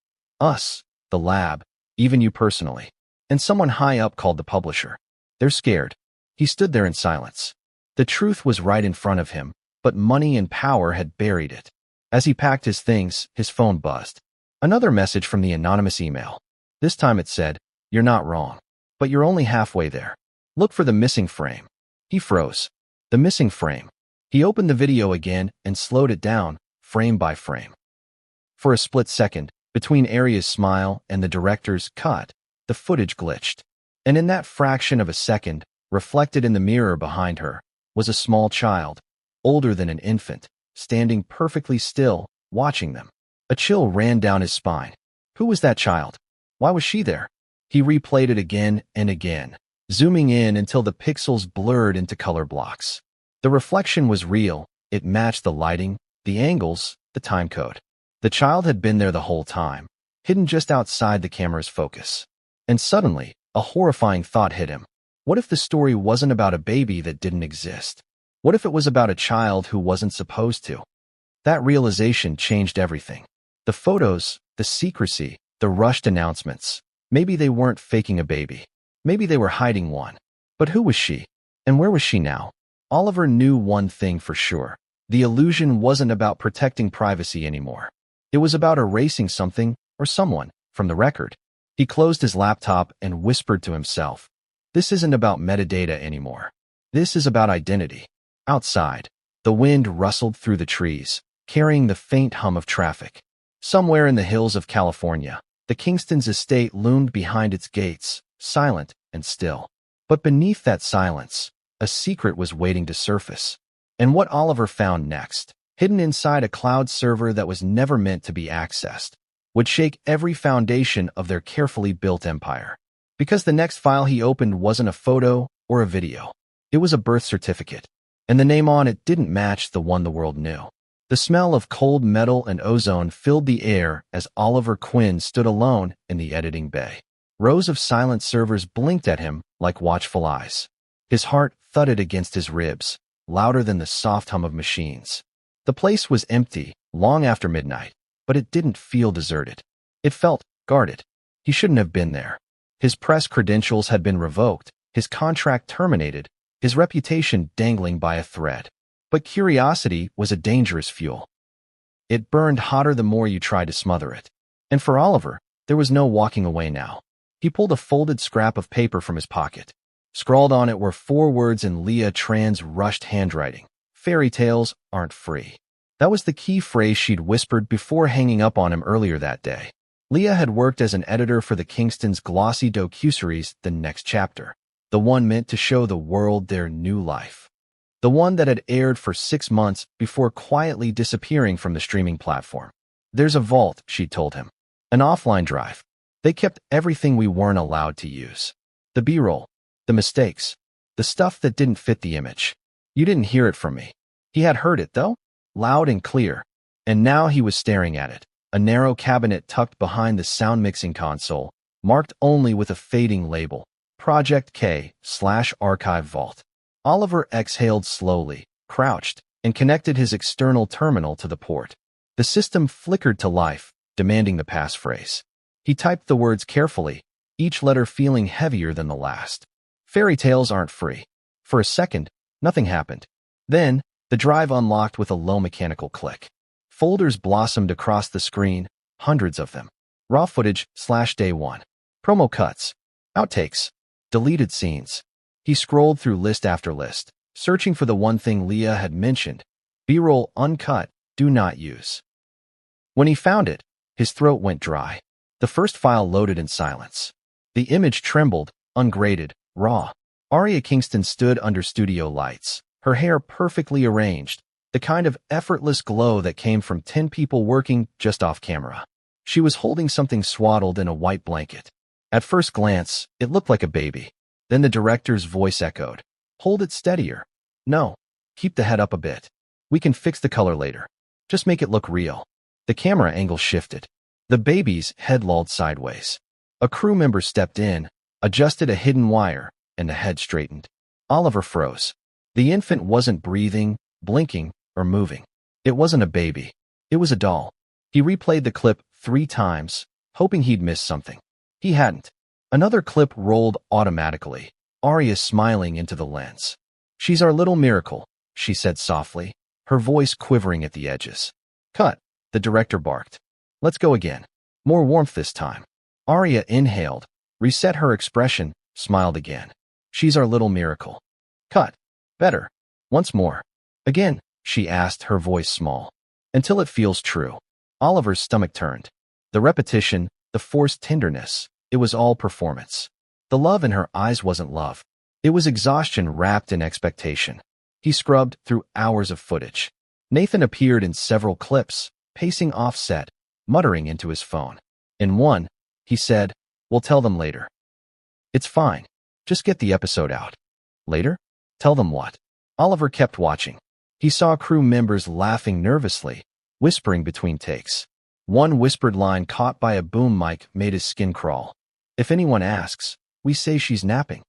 Us, the lab, even you personally. And someone high up called the publisher. They're scared." He stood there in silence. The truth was right in front of him, but money and power had buried it. As he packed his things, his phone buzzed. Another message from the anonymous email. This time it said, "You're not wrong, but you're only halfway there. Look for the missing frame." He froze. The missing frame. He opened the video again and slowed it down, frame by frame. For a split second, between Aria's smile and the director's cut, the footage glitched. And in that fraction of a second, reflected in the mirror behind her, was a small child, older than an infant, standing perfectly still, watching them. A chill ran down his spine. Who was that child? Why was she there? He replayed it again and again, zooming in until the pixels blurred into color blocks. The reflection was real. It matched the lighting, the angles, the time code. The child had been there the whole time, hidden just outside the camera's focus. And suddenly, a horrifying thought hit him. What if the story wasn't about a baby that didn't exist? What if it was about a child who wasn't supposed to? That realization changed everything. The photos, the secrecy, the rushed announcements. Maybe they weren't faking a baby. Maybe they were hiding one. But who was she? And where was she now? Oliver knew one thing for sure. The illusion wasn't about protecting privacy anymore. It was about erasing something or someone from the record. He closed his laptop and whispered to himself, "This isn't about metadata anymore. This is about identity." Outside, the wind rustled through the trees, carrying the faint hum of traffic. Somewhere in the hills of California, the Kingston's estate loomed behind its gates, silent and still. But beneath that silence, a secret was waiting to surface. And what Oliver found next, hidden inside a cloud server that was never meant to be accessed, would shake every foundation of their carefully built empire. Because the next file he opened wasn't a photo or a video. It was a birth certificate, and the name on it didn't match the one the world knew. The smell of cold metal and ozone filled the air as Oliver Quinn stood alone in the editing bay. Rows of silent servers blinked at him like watchful eyes. His heart thudded against his ribs, louder than the soft hum of machines. The place was empty long after midnight, but it didn't feel deserted. It felt guarded. He shouldn't have been there. His press credentials had been revoked, his contract terminated, his reputation dangling by a thread. But curiosity was a dangerous fuel. It burned hotter the more you tried to smother it. And for Oliver, there was no walking away now. He pulled a folded scrap of paper from his pocket. Scrawled on it were 4 words in Leah Tran's rushed handwriting. "Fairy tales aren't free." That was the key phrase she'd whispered before hanging up on him earlier that day. Leah had worked as an editor for the Kingston's glossy docuseries The Next Chapter, the one meant to show the world their new life. The one that had aired for 6 months before quietly disappearing from the streaming platform. "There's a vault," she told him. "An offline drive. They kept everything we weren't allowed to use. The B-roll, the mistakes, the stuff that didn't fit the image. You didn't hear it from me." He had heard it, though, loud and clear. And now he was staring at it, a narrow cabinet tucked behind the sound mixing console, marked only with a fading label, Project K/Archive Vault. Oliver exhaled slowly, crouched, and connected his external terminal to the port. The system flickered to life, demanding the passphrase. He typed the words carefully, each letter feeling heavier than the last. "Fairy tales aren't free." For a second, nothing happened. Then, the drive unlocked with a low mechanical click. Folders blossomed across the screen, hundreds of them. Raw footage /day 1. Promo cuts. Outtakes. Deleted scenes. He scrolled through list after list, searching for the one thing Leah had mentioned. B-roll uncut, do not use. When he found it, his throat went dry. The first file loaded in silence. The image trembled, ungraded, raw. Aria Kingston stood under studio lights, her hair perfectly arranged, the kind of effortless glow that came from 10 people working just off camera. She was holding something swaddled in a white blanket. At first glance, it looked like a baby. Then the director's voice echoed, "Hold it steadier. No, keep the head up a bit. We can fix the color later. Just make it look real." The camera angle shifted. The baby's head lolled sideways. A crew member stepped in, adjusted a hidden wire, and the head straightened. Oliver froze. The infant wasn't breathing, blinking, or moving. It wasn't a baby. It was a doll. He replayed the clip 3 times, hoping he'd missed something. He hadn't. Another clip rolled automatically, Aria smiling into the lens. "She's our little miracle," she said softly, her voice quivering at the edges. "Cut," the director barked. "Let's go again. More warmth this time." Aria inhaled, reset her expression, smiled again. "She's our little miracle." "Cut. Better. Once more." "Again," she asked, her voice small. "Until it feels true." Oliver's stomach turned. The repetition, the forced tenderness, it was all performance. The love in her eyes wasn't love. It was exhaustion wrapped in expectation. He scrubbed through hours of footage. Nathan appeared in several clips, pacing offset, muttering into his phone. In one, he said, "We'll tell them later." "It's fine. Just get the episode out." "Later? Tell them what?" Oliver kept watching. He saw crew members laughing nervously, whispering between takes. One whispered line caught by a boom mic made his skin crawl. "If anyone asks, We say she's napping.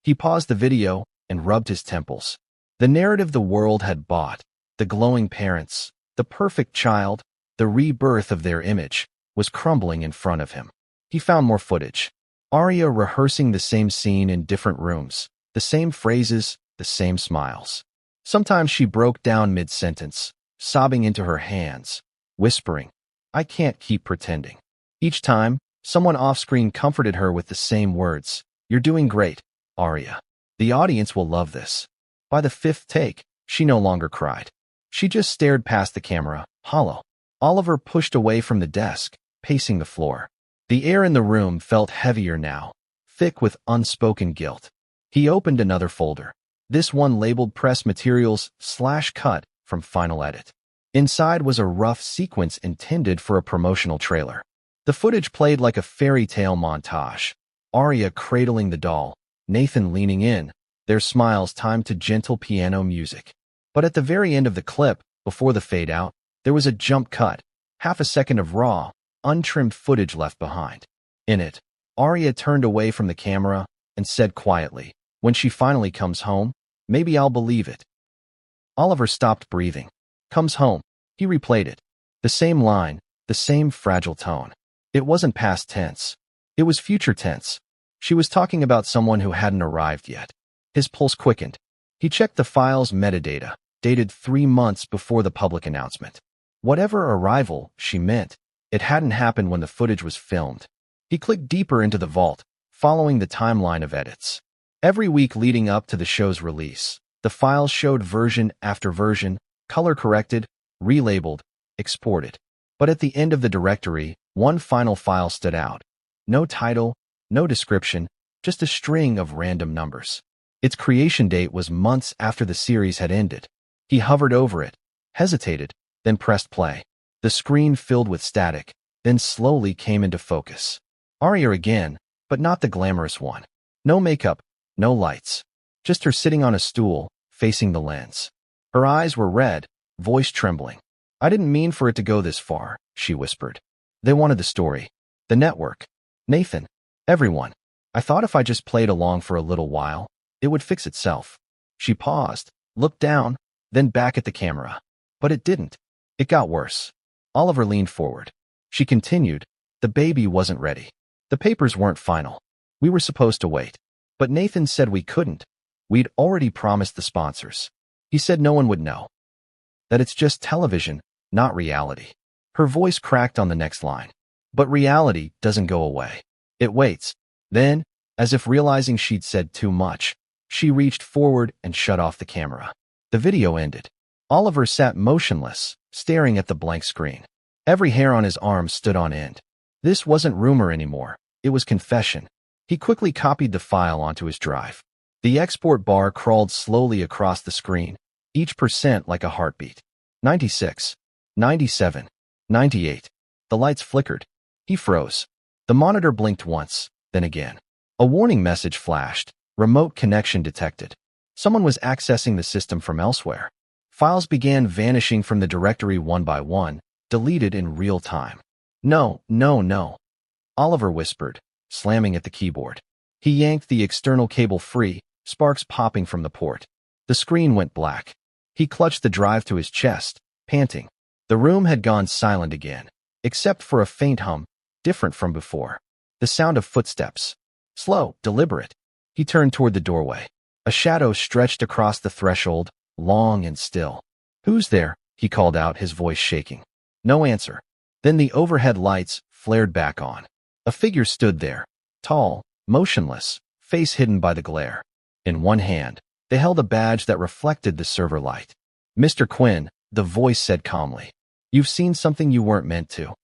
He paused the video and rubbed his temples. The narrative the world had bought, the glowing parents, the perfect child, the rebirth of their image, was crumbling in front of him. He found more footage. Arya rehearsing the same scene in different rooms, the same phrases, the same smiles. Sometimes she broke down mid-sentence, sobbing into her hands, whispering, "I can't keep pretending." Each time, someone off-screen comforted her with the same words, "You're doing great, Arya. The audience will love this." By the fifth take, she no longer cried. She just stared past the camera, hollow. Oliver pushed away from the desk, pacing the floor. The air in the room felt heavier now, thick with unspoken guilt. He opened another folder. This one labeled Press Materials /Cut from Final Edit. Inside was a rough sequence intended for a promotional trailer. The footage played like a fairy tale montage. Arya cradling the doll, Nathan leaning in, their smiles timed to gentle piano music. But at the very end of the clip, before the fade out, there was a jump cut, half a second of raw, untrimmed footage left behind. In it, Arya turned away from the camera and said quietly, "When she finally comes home, maybe I'll believe it." Oliver stopped breathing. "Comes home." He replayed it. The same line, the same fragile tone. It wasn't past tense. It was future tense. She was talking about someone who hadn't arrived yet. His pulse quickened. He checked the file's metadata, dated 3 months before the public announcement. Whatever arrival she meant, it hadn't happened when the footage was filmed. He clicked deeper into the vault, following the timeline of edits. Every week leading up to the show's release, the files showed version after version, color-corrected, relabeled, exported. But at the end of the directory, one final file stood out. No title, no description, just a string of random numbers. Its creation date was months after the series had ended. He hovered over it, hesitated, then pressed play. The screen filled with static, then slowly came into focus. Arya again, but not the glamorous one. No makeup, no lights. Just her sitting on a stool, facing the lens. Her eyes were red, voice trembling. "I didn't mean for it to go this far," she whispered. "They wanted the story. The network. Nathan. Everyone. I thought if I just played along for a little while, it would fix itself." She paused, looked down, then back at the camera. But it didn't. It got worse. Oliver leaned forward. She continued, "The baby wasn't ready. The papers weren't final. We were supposed to wait. But Nathan said we couldn't. We'd already promised the sponsors. He said no one would know. That it's just television, not reality." Her voice cracked on the next line. "But reality doesn't go away. It waits." Then, as if realizing she'd said too much, she reached forward and shut off the camera. The video ended. Oliver sat motionless, staring at the blank screen. Every hair on his arm stood on end. This wasn't rumor anymore. It was confession. He quickly copied the file onto his drive. The export bar crawled slowly across the screen, each percent like a heartbeat. 96, 97, 98. The lights flickered. He froze. The monitor blinked once, then again. A warning message flashed. Remote connection detected. Someone was accessing the system from elsewhere. Files began vanishing from the directory one by one, deleted in real time. "No, no, no," Oliver whispered, slamming at the keyboard. He yanked the external cable free, sparks popping from the port. The screen went black. He clutched the drive to his chest, panting. The room had gone silent again, except for a faint hum, different from before. The sound of footsteps. Slow, deliberate. He turned toward the doorway. A shadow stretched across the threshold, long and still. "Who's there?" he called out, his voice shaking. No answer. Then the overhead lights flared back on. A figure stood there, tall, motionless, face hidden by the glare. In one hand, they held a badge that reflected the server light. "Mr. Quinn," the voice said calmly. "You've seen something you weren't meant to."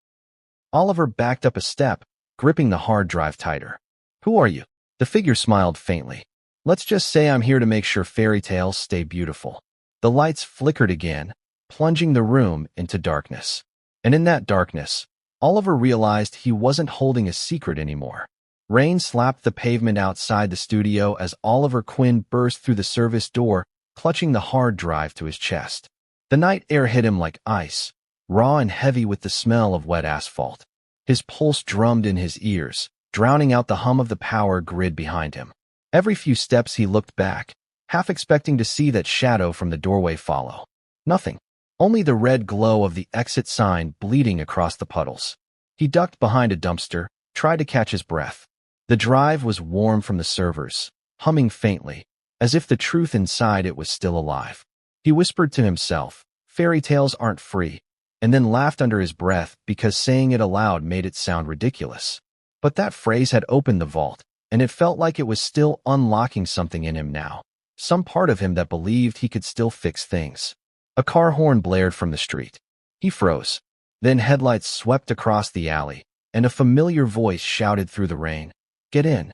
Oliver backed up a step, gripping the hard drive tighter. "Who are you?" The figure smiled faintly. "Let's just say I'm here to make sure fairy tales stay beautiful." The lights flickered again, plunging the room into darkness. And in that darkness, Oliver realized he wasn't holding a secret anymore. Rain slapped the pavement outside the studio as Oliver Quinn burst through the service door, clutching the hard drive to his chest. The night air hit him like ice, raw and heavy with the smell of wet asphalt. His pulse drummed in his ears, drowning out the hum of the power grid behind him. Every few steps he looked back, half expecting to see that shadow from the doorway follow. Nothing. Only the red glow of the exit sign bleeding across the puddles. He ducked behind a dumpster, tried to catch his breath. The drive was warm from the servers, humming faintly, as if the truth inside it was still alive. He whispered to himself, "Fairy tales aren't free," and then laughed under his breath because saying it aloud made it sound ridiculous. But that phrase had opened the vault, and it felt like it was still unlocking something in him now. Some part of him that believed he could still fix things. A car horn blared from the street. He froze. Then headlights swept across the alley, and a familiar voice shouted through the rain, "Get in."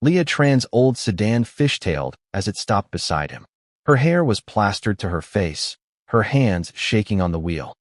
Leah Tran's old sedan fishtailed as it stopped beside him. Her hair was plastered to her face, her hands shaking on the wheel.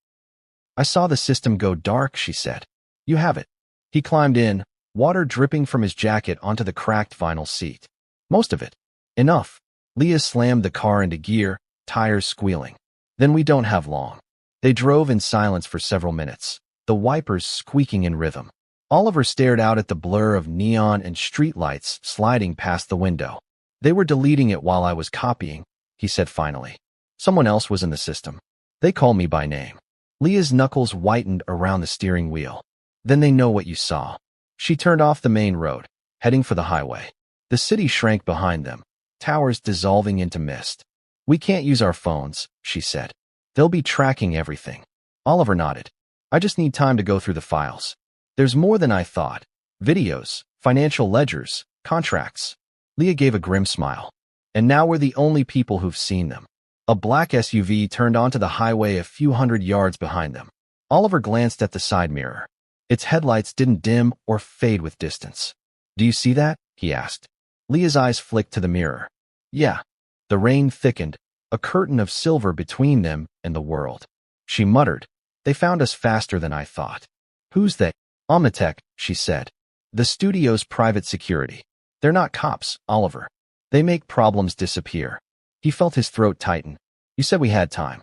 "I saw the system go dark," she said. "You have it." He climbed in, water dripping from his jacket onto the cracked vinyl seat. Most of it. Enough. Leah slammed the car into gear, tires squealing. "Then we don't have long." They drove in silence for several minutes, the wipers squeaking in rhythm. Oliver stared out at the blur of neon and streetlights sliding past the window. "They were deleting it while I was copying," he said finally. "Someone else was in the system. They call me by name." Leah's knuckles whitened around the steering wheel. "Then they know what you saw." She turned off the main road, heading for the highway. The city shrank behind them, towers dissolving into mist. "We can't use our phones," she said. "They'll be tracking everything." Oliver nodded. "I just need time to go through the files. There's more than I thought. Videos, financial ledgers, contracts." Leah gave a grim smile. "And now we're the only people who've seen them." A black SUV turned onto the highway a few hundred yards behind them. Oliver glanced at the side mirror. Its headlights didn't dim or fade with distance. "Do you see that?" he asked. Leah's eyes flicked to the mirror. "Yeah." The rain thickened, a curtain of silver between them and the world. She muttered, "They found us faster than I thought." "Who's they?" "Omnitech," she said. "The studio's private security. They're not cops, Oliver. They make problems disappear." He felt his throat tighten. "You said we had time."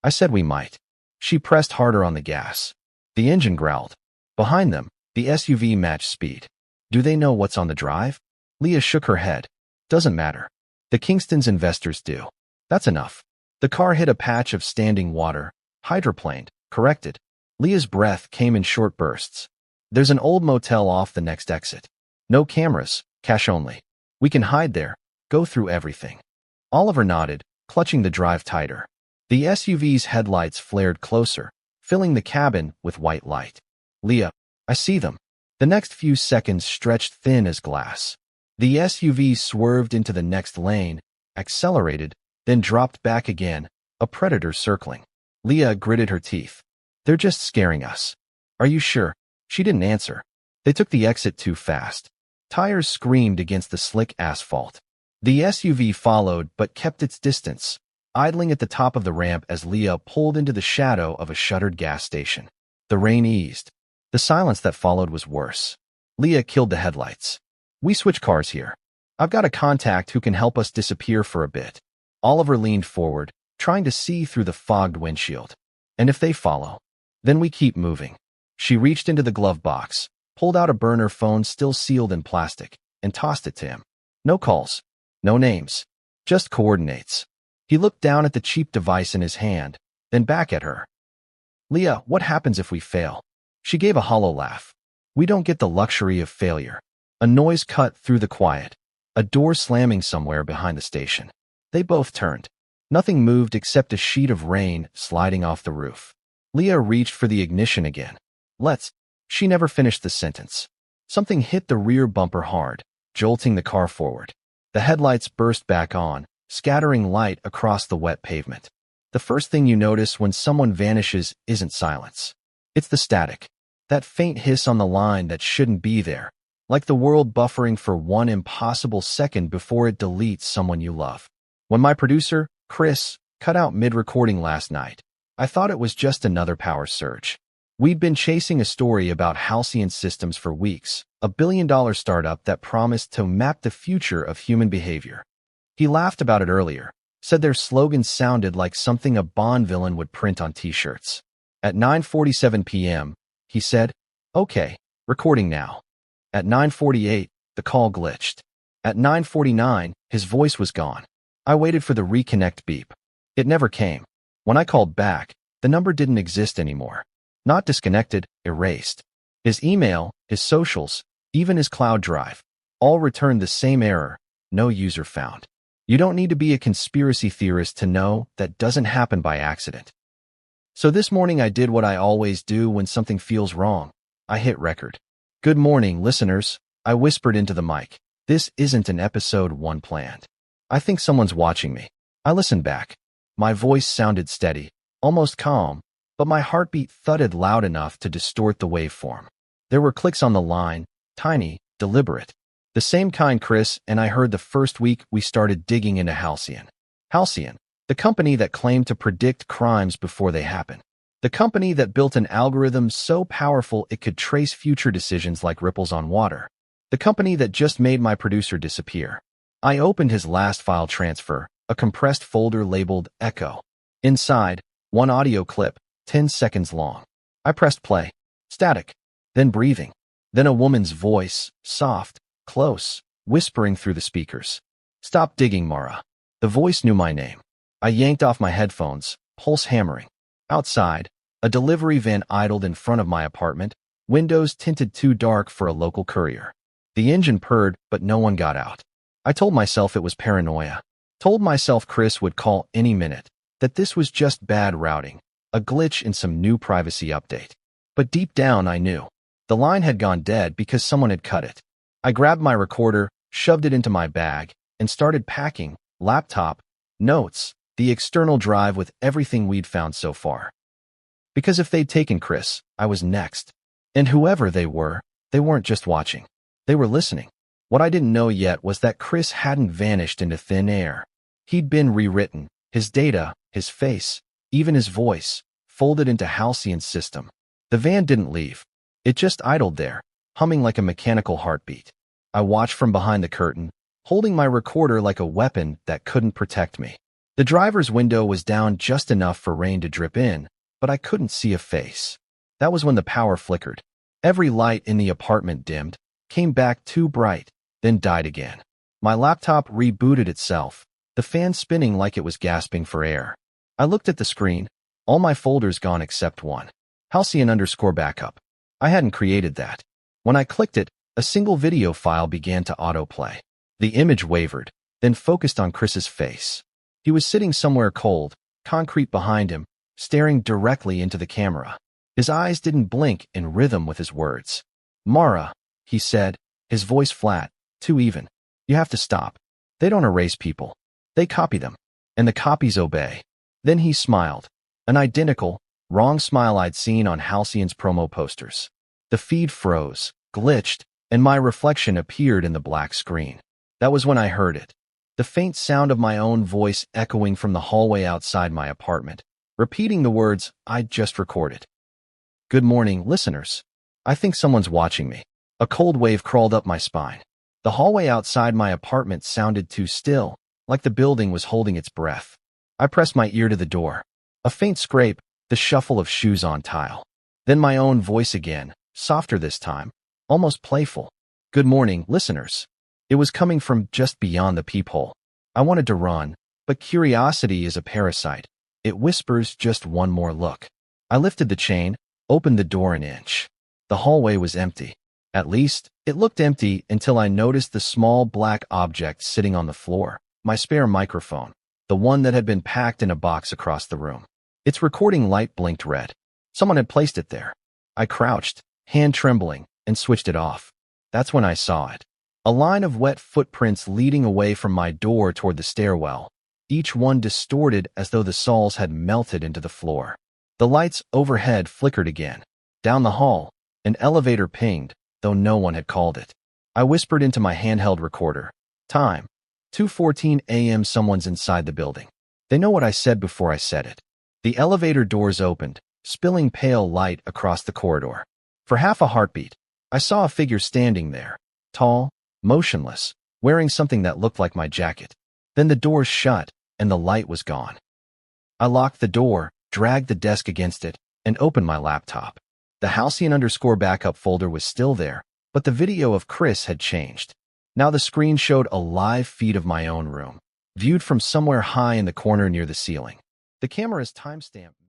"I said we might." She pressed harder on the gas. The engine growled. Behind them, the SUV matched speed. "Do they know what's on the drive?" Leah shook her head. "Doesn't matter. The Kingston's investors do. That's enough." The car hit a patch of standing water, hydroplaned, corrected. Leah's breath came in short bursts. "There's an old motel off the next exit. No cameras, cash only. We can hide there, go through everything." Oliver nodded, clutching the drive tighter. The SUV's headlights flared closer, filling the cabin with white light. "Leah, I see them." The next few seconds stretched thin as glass. The SUV swerved into the next lane, accelerated, then dropped back again, a predator circling. Leah gritted her teeth. "They're just scaring us." "Are you sure?" She didn't answer. They took the exit too fast. Tires screamed against the slick asphalt. The SUV followed but kept its distance, idling at the top of the ramp as Leah pulled into the shadow of a shuttered gas station. The rain eased. The silence that followed was worse. Leah killed the headlights. "We switch cars here. I've got a contact who can help us disappear for a bit." Oliver leaned forward, trying to see through the fogged windshield. "And if they follow, then we keep moving." She reached into the glove box, pulled out a burner phone still sealed in plastic, and tossed it to him. "No calls. No names. Just coordinates." He looked down at the cheap device in his hand, then back at her. "Leah, what happens if we fail?" She gave a hollow laugh. "We don't get the luxury of failure." A noise cut through the quiet, a door slamming somewhere behind the station. They both turned. Nothing moved except a sheet of rain sliding off the roof. Leah reached for the ignition again. "Let's..." She never finished the sentence. Something hit the rear bumper hard, jolting the car forward. The headlights burst back on, scattering light across the wet pavement. The first thing you notice when someone vanishes isn't silence. It's the static. That faint hiss on the line that shouldn't be there, like the world buffering for one impossible second before it deletes someone you love. When my producer, Chris, cut out mid-recording last night, I thought it was just another power surge. We'd been chasing a story about halcyon systems for weeks, a billion-dollar startup that promised to map the future of human behavior. He laughed about it earlier, said their slogan sounded like something a Bond villain would print on t-shirts. At 9:47 p.m., he said, "Okay, recording now." At 9:48, the call glitched. At 9:49, his voice was gone. I waited for the reconnect beep. It never came. When I called back, the number didn't exist anymore. Not disconnected, erased. His email, his socials, even his cloud drive, all returned the same error: no user found. You don't need to be a conspiracy theorist to know that doesn't happen by accident. So this morning I did what I always do when something feels wrong. I hit record. Good morning, listeners, I whispered into the mic. This isn't an episode 1 planned. I think someone's watching me. I listened back. My voice sounded steady, almost calm, but my heartbeat thudded loud enough to distort the waveform. There were clicks on the line, tiny, deliberate. The same kind Chris and I heard the first week we started digging into Halcyon. Halcyon, the company that claimed to predict crimes before they happen. The company that built an algorithm so powerful it could trace future decisions like ripples on water. The company that just made my producer disappear. I opened his last file transfer, a compressed folder labeled Echo. Inside, one audio clip, 10 seconds long. I pressed play. Static. Then breathing. Then a woman's voice, soft, close, whispering through the speakers. Stop digging, Mara. The voice knew my name. I yanked off my headphones, pulse hammering. Outside, a delivery van idled in front of my apartment, windows tinted too dark for a local courier. The engine purred, but no one got out. I told myself it was paranoia. Told myself Chris would call any minute, that this was just bad routing, a glitch in some new privacy update. But deep down I knew. The line had gone dead because someone had cut it. I grabbed my recorder, shoved it into my bag, and started packing: laptop, notes, the external drive with everything we'd found so far. Because if they'd taken Chris, I was next. And whoever they weren't just watching. They were listening. What I didn't know yet was that Chris hadn't vanished into thin air. He'd been rewritten, his data, his face, even his voice, folded into Halcyon's system. The van didn't leave. It just idled there, humming like a mechanical heartbeat. I watched from behind the curtain, holding my recorder like a weapon that couldn't protect me. The driver's window was down just enough for rain to drip in, but I couldn't see a face. That was when the power flickered. Every light in the apartment dimmed, came back too bright, then died again. My laptop rebooted itself, the fan spinning like it was gasping for air. I looked at the screen, all my folders gone except one. Halcyon_backup. I hadn't created that. When I clicked it, a single video file began to autoplay. The image wavered, then focused on Chris's face. He was sitting somewhere cold, concrete behind him, staring directly into the camera. His eyes didn't blink in rhythm with his words. Mara, he said, his voice flat, too even. You have to stop. They don't erase people. They copy them. And the copies obey. Then he smiled. An identical, wrong smile I'd seen on Halcyon's promo posters. The feed froze, glitched, and my reflection appeared in the black screen. That was when I heard it. The faint sound of my own voice echoing from the hallway outside my apartment, repeating the words I'd just recorded. Good morning, listeners. I think someone's watching me. A cold wave crawled up my spine. The hallway outside my apartment sounded too still, like the building was holding its breath. I pressed my ear to the door. A faint scrape, the shuffle of shoes on tile. Then my own voice again, softer this time, almost playful. Good morning, listeners. It was coming from just beyond the peephole. I wanted to run, but curiosity is a parasite. It whispers just one more look. I lifted the chain, opened the door an inch. The hallway was empty. At least, it looked empty until I noticed the small black object sitting on the floor, my spare microphone, the one that had been packed in a box across the room. Its recording light blinked red. Someone had placed it there. I crouched, hand trembling, and switched it off. That's when I saw it. A line of wet footprints leading away from my door toward the stairwell, each one distorted as though the soles had melted into the floor. The lights overhead flickered again. Down the hall, an elevator pinged, though no one had called it. I whispered into my handheld recorder. Time. 2:14 a.m. Someone's inside the building. They know what I said before I said it. The elevator doors opened, spilling pale light across the corridor. For half a heartbeat, I saw a figure standing there, tall, motionless, wearing something that looked like my jacket. Then the doors shut, and the light was gone. I locked the door, dragged the desk against it, and opened my laptop. The Halcyon_backup folder was still there, But the video of Chris had changed. Now the screen showed a live feed of my own room, viewed from somewhere high in the corner near the ceiling. The camera's timestamp